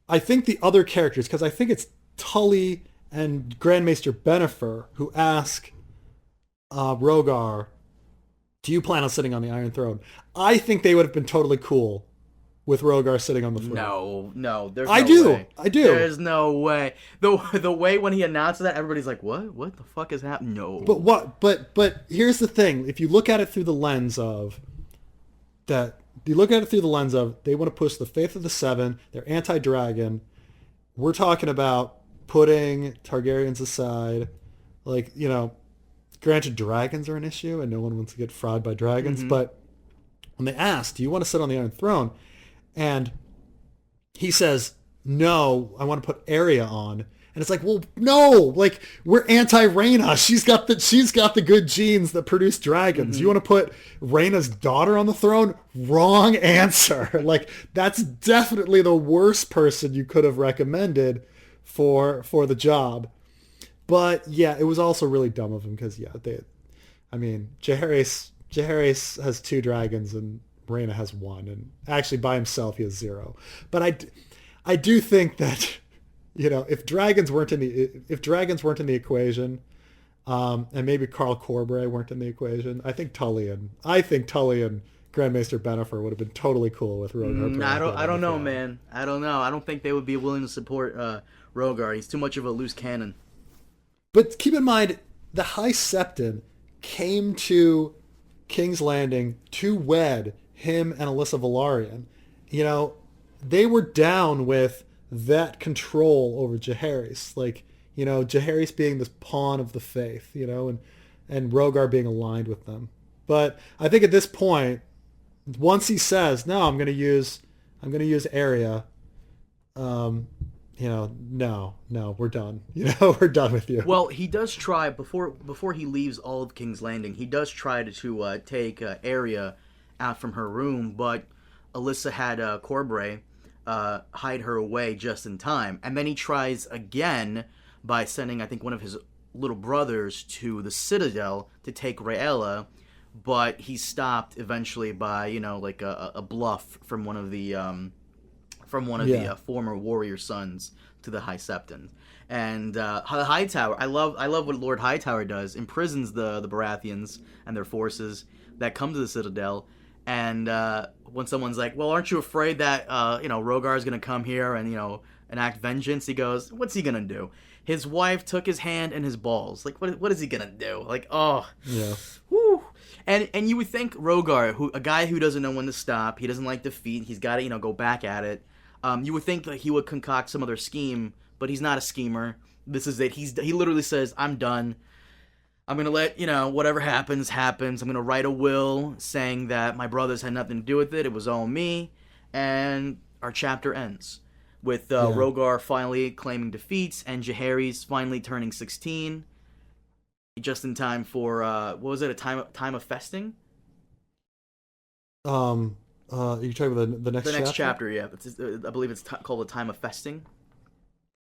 I think the other characters, because I think it's Tully and Grand Maester Bennifer who ask Rogar, "Do you plan on sitting on the Iron Throne?" I think they would have been totally cool with Rogar sitting on the throne. No, there's I no do. way. I do. There's no way. The way when he announced that, everybody's like, what? What the fuck is happening? No. But here's the thing. If you look at it through the lens of they want to push the Faith of the Seven, they're anti-dragon. We're talking about putting Targaryens aside. Like, granted, dragons are an issue and no one wants to get fried by dragons, but when they asked, do you want to sit on the Iron Throne? And he says, no, I want to put Arya on. And it's like, well, no, like, we're anti-Rhaena. She's got the good genes that produce dragons. You want to put Rhaena's daughter on the throne? Wrong answer. Like, that's definitely the worst person you could have recommended for the job. But yeah, it was also really dumb of him because Jaehaerys has 2 dragons and Rhaena has 1, and actually by himself he has 0. But I do think that if dragons weren't in the equation, and maybe Carl Corbray weren't in the equation, I think Tully and Grandmaster Bennifer would have been totally cool with Rogar. I don't know, man. I don't know. I don't think they would be willing to support Rogar. He's too much of a loose cannon. But keep in mind, the High Septon came to King's Landing to wed him and Alyssa Velaryon. They were down with that control over Jaehaerys. Like, Jaehaerys being this pawn of the faith, and Rogar being aligned with them. But I think at this point, once he says, no, I'm going to use Arya, no, we're done. We're done with you. Well, he does try, before he leaves all of King's Landing, he does try to take Arya out from her room, but Alyssa had Corbray hide her away just in time. And then he tries again by sending, I think, one of his little brothers to the Citadel to take Rhaella, but he's stopped eventually by, a bluff from one of the the former warrior sons to the High Septon. And Hightower, I love what Lord Hightower does, imprisons the Baratheons and their forces that come to the Citadel. And when someone's like, well, aren't you afraid that Rogar is going to come here and enact vengeance? He goes, what's he going to do? His wife took his hand and his balls. Like, what is he going to do? Like, oh. Yeah. Whew. And you would think Rogar, a guy who doesn't know when to stop, he doesn't like defeat, he's got to, go back at it. You would think that he would concoct some other scheme, but he's not a schemer. This is it. He literally says, I'm done. I'm going to let, whatever happens. I'm going to write a will saying that my brothers had nothing to do with it. It was all me. And our chapter ends with Rogar finally claiming defeats and Jaehaerys finally turning 16. Just in time for, what was it, a time of festing? Are you talking about the next chapter? The next chapter, yeah. I believe it's called a time of festing.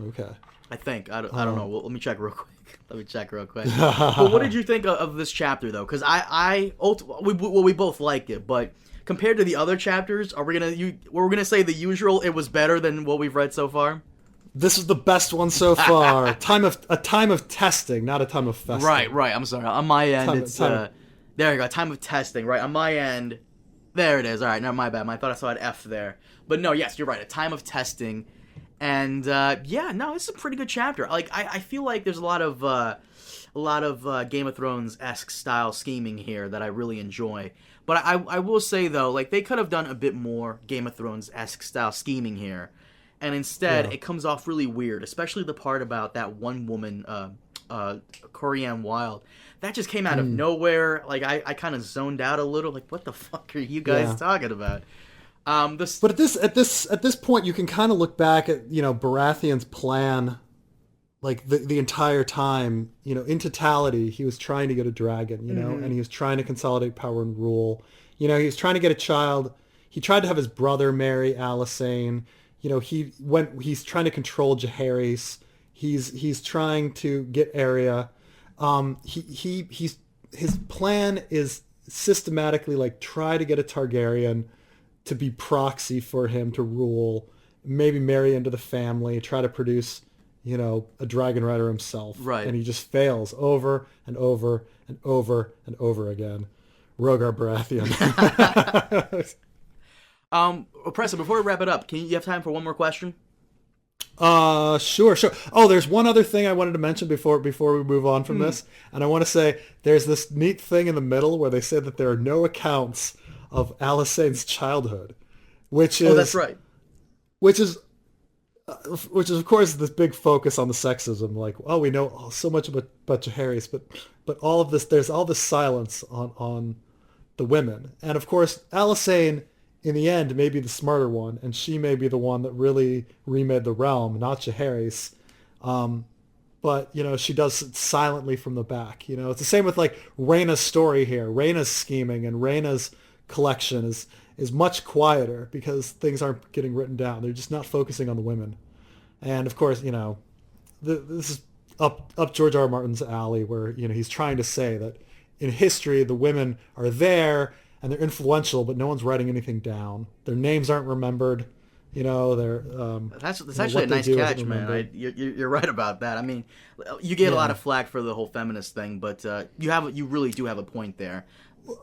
Okay. I think. I don't know. Well, let me check real quick. But what did you think of this chapter, though? Because we both liked it, but compared to the other chapters, we're gonna say the usual, it was better than what we've read so far? This is the best one so far. A time of testing, not a time of festing. Right. I'm sorry. On my end, there you go. Time of testing. Right. On my end, there it is. All right. No, my bad. I thought I saw an F there. But no, yes, you're right. A time of testing. And this is a pretty good chapter. Like I feel like there's a lot of Game of Thrones-esque style scheming here that I really enjoy. But I will say though, like they could have done a bit more Game of Thrones-esque style scheming here, and instead it comes off really weird, especially the part about that one woman, Corianne Wild. That just came out of nowhere. Like I kind of zoned out a little. Like what the fuck are you guys talking about? But at this point, you can kind of look back at Baratheon's plan, like the entire time. In totality, he was trying to get a dragon, and he was trying to consolidate power and rule. He was trying to get a child. He tried to have his brother marry Alysanne. He's trying to control Jaehaerys. He's trying to get Arya. His plan is systematically like try to get a Targaryen to be proxy for him to rule, maybe marry into the family, try to produce, a dragon rider himself. Right. And he just fails over and over and over and over again. Rogar Baratheon. Oppressor, before we wrap it up, you have time for one more question? Sure. Oh, there's one other thing I wanted to mention before we move on from this, and I want to say there's this neat thing in the middle where they said that there are no accounts of Alisane's childhood, which is that's right. Which is of course this big focus on the sexism, like, oh, we know so much about Jaehaerys, but all of this, there's all this silence on the women, and of course Alysanne in the end may be the smarter one, and she may be the one that really remade the realm, not Jaehaerys. But, she does it silently from the back. It's the same with, like, Rhaena's story here. Rhaena's scheming and Rhaena's collection is much quieter because things aren't getting written down. They're just not focusing on the women. And, of course, this is up George R.R. Martin's alley where, he's trying to say that in history the women are there and they're influential, but no one's writing anything down. Their names aren't remembered. They're that's actually a nice catch, man. You're right about that. I mean, you get a lot of flack for the whole feminist thing, but you really do have a point there.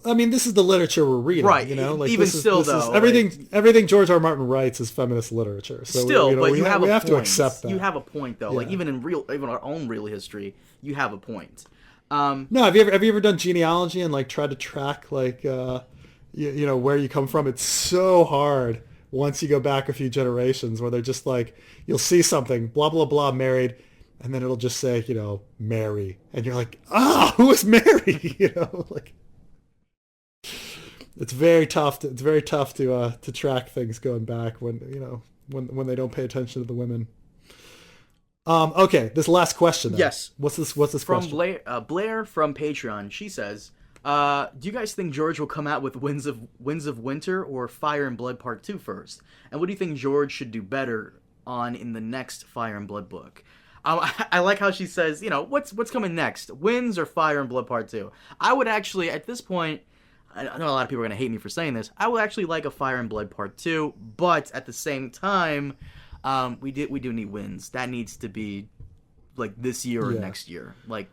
I mean, this is the literature we're reading, right? Like, even still, though, everything George R. R. Martin writes is feminist literature. So we have to accept that. You have a point, though. Yeah. Like even our own real history, you have a point. No, have you ever done genealogy and like tried to track like where you come from? It's so hard once you go back a few generations where they're just like, you'll see something, blah blah blah, married, and then it'll just say, Mary, and you're like, who is Mary? Like, it's very tough to track things going back when when they don't pay attention to the women. Okay, this last question then. Yes. What's this from question? Blair from Patreon. She says, do you guys think George will come out with Winds of Winter or Fire and Blood Part 2 first? And what do you think George should do better on in the next Fire and Blood book? I like how she says, what's coming next? Winds or Fire and Blood Part 2? I would actually, at this point, I know a lot of people are going to hate me for saying this, I would actually like a Fire and Blood Part 2, but at the same time, we do need Winds. That needs to be like this year or next year. Like,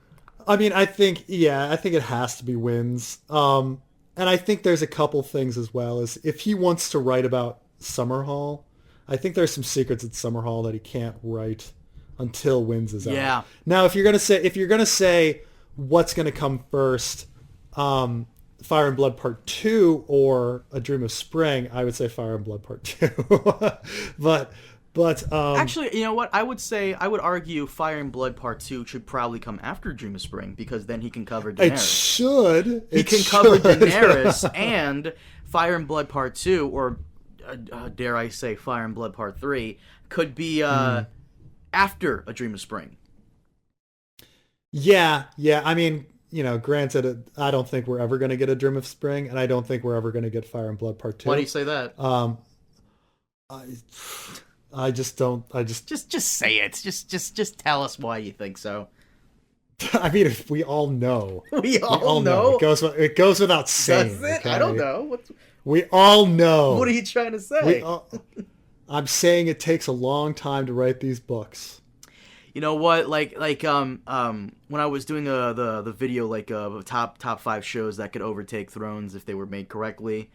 I mean, I think it has to be Winds. And I think there's a couple things as well. As if he wants to write about Summerhall, I think there's some secrets at Summerhall that he can't write until Winds is out. Yeah. Now, if you're gonna say what's gonna come first, Fire and Blood Part 2 or A Dream of Spring, I would say Fire and Blood Part 2. But actually, you know what? I would argue Fire and Blood Part 2 should probably come after Dream of Spring, because then he can cover Daenerys. He can cover Daenerys, and Fire and Blood Part 2, or dare I say Fire and Blood Part 3, could be after A Dream of Spring. Yeah. I mean, granted, I don't think we're ever going to get A Dream of Spring, and I don't think we're ever going to get Fire and Blood Part 2. Why do you say that? I just don't. Just say it. Just tell us why you think so. I mean, if we all know. We all know. It goes without saying. Does it? Okay? I don't know. We all know. What are you trying to say? I'm saying it takes a long time to write these books. You know what? Like when I was doing the video of top 5 shows that could overtake Thrones if they were made correctly.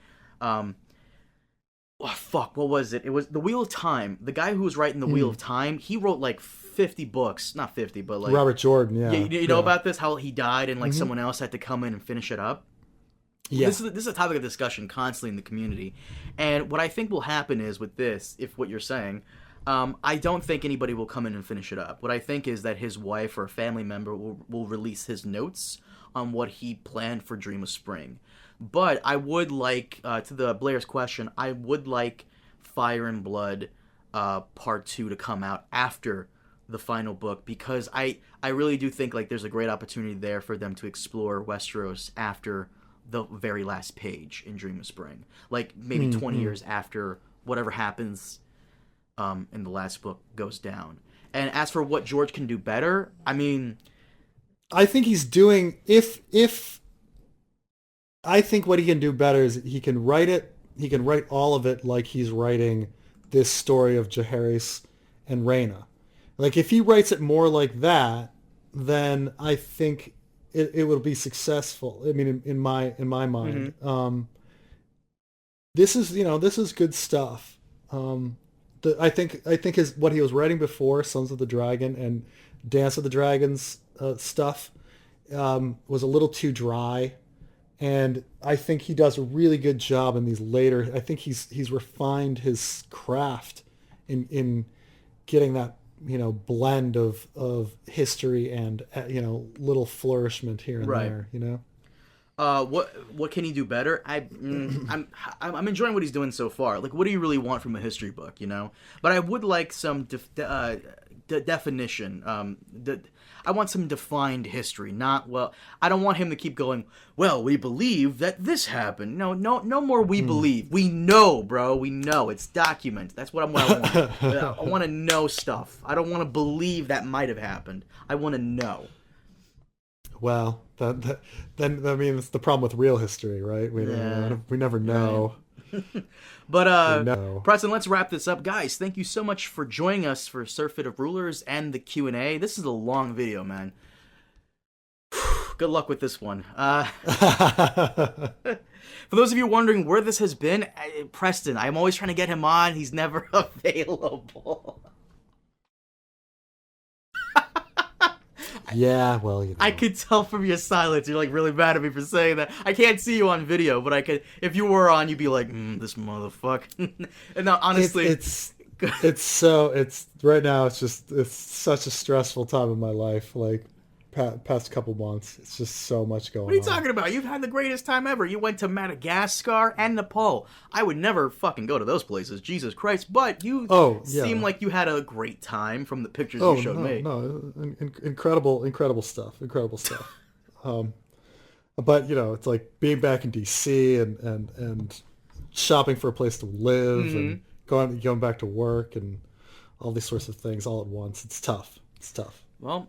What was it? It was The Wheel of Time. The guy who was writing The Wheel of Time, he wrote like 50 books. Not 50, but like... Robert Jordan, yeah. You know about this? How he died and someone else had to come in and finish it up? Yeah. This is a topic of discussion constantly in the community. And what I think will happen is with this, if what you're saying, I don't think anybody will come in and finish it up. What I think is that his wife or a family member will release his notes on what he planned for Dream of Spring. But I would like, to the Blair's question, I would like Fire and Blood Part 2 to come out after the final book, because I really do think like there's a great opportunity there for them to explore Westeros after the very last page in Dream of Spring. Like maybe 20 years after whatever happens in the last book goes down. And as for what George can do better, I mean... I think he's doing... I think what he can do better is he can write all of it like he's writing this story of Jaehaerys and Rhaena. Like, if he writes it more like that, then I think it will be successful. I mean, in my mind. this is good stuff. I think his what he was writing before, Sons of the Dragon and Dance of the Dragons stuff, was a little too dry, and I think he does a really good job in these later. I think he's refined his craft in getting that blend of history and little flourishment here and there. What can he do better? I'm enjoying what he's doing so far. Like, what do you really want from a history book, But I would like some definition. I want some defined history, not, I don't want him to keep going, well, we believe that this happened. No more we believe. We know, bro. We know. It's documented. That's what I want. I want to know stuff. I don't want to believe that might have happened. I want to know. Well, then I mean it's the problem with real history, right? We never know. But Preston, let's wrap this up, guys. Thank you so much for joining us for Surfeit of Rulers and the Q&A. This is a long video, man. Good luck with this one. For those of you wondering where this has been, Preston, I'm always trying to get him on. He's never available. Yeah, well, I could tell from your silence you're like really mad at me for saying that. I can't see you on video, but I could. If you were on, you'd be like, this motherfucker. And now, honestly, it's right now. It's such a stressful time in my life. Like past couple months, it's just so much going on. What are you talking about? You've had the greatest time ever. You went to Madagascar and Nepal. I would never fucking go to those places. Jesus Christ. But you seem like you had a great time from the pictures you showed me. Incredible stuff. But it's like being back in DC and shopping for a place to live and going back to work and all these sorts of things all at once. It's tough. Well,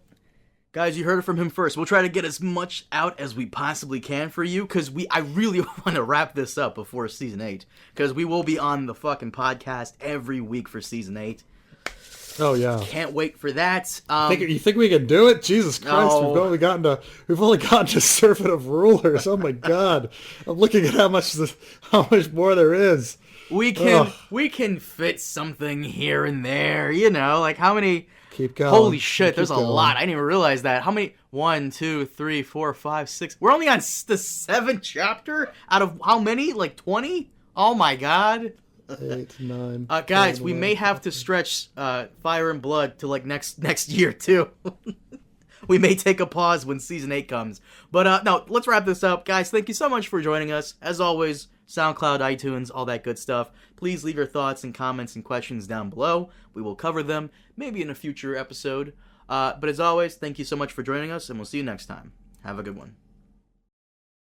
guys, you heard it from him first. We'll try to get as much out as we possibly can for you, because I really want to wrap this up before Season 8, because we will be on the fucking podcast every week for Season 8. Oh, yeah. Can't wait for that. You think we can do it? Jesus Christ, no. we've only gotten to Surfeit of Rulers. Oh, my God. I'm looking at how much more there is. We can fit something here and there, like how many... Keep going. Holy shit, there's a lot. I didn't even realize that. How many? 1, 2, 3, 4, 5, 6. We're only on the 7th chapter out of how many? Like 20? Oh my god. 8, 9. Guys, we may have to stretch Fire and Blood to like next year too. We may take a pause when Season 8 comes. But no, let's wrap this up. Guys, thank you so much for joining us. As always, SoundCloud, iTunes, all that good stuff. Please leave your thoughts and comments and questions down below. We will cover them, maybe in a future episode. But as always, thank you so much for joining us, and we'll see you next time. Have a good one.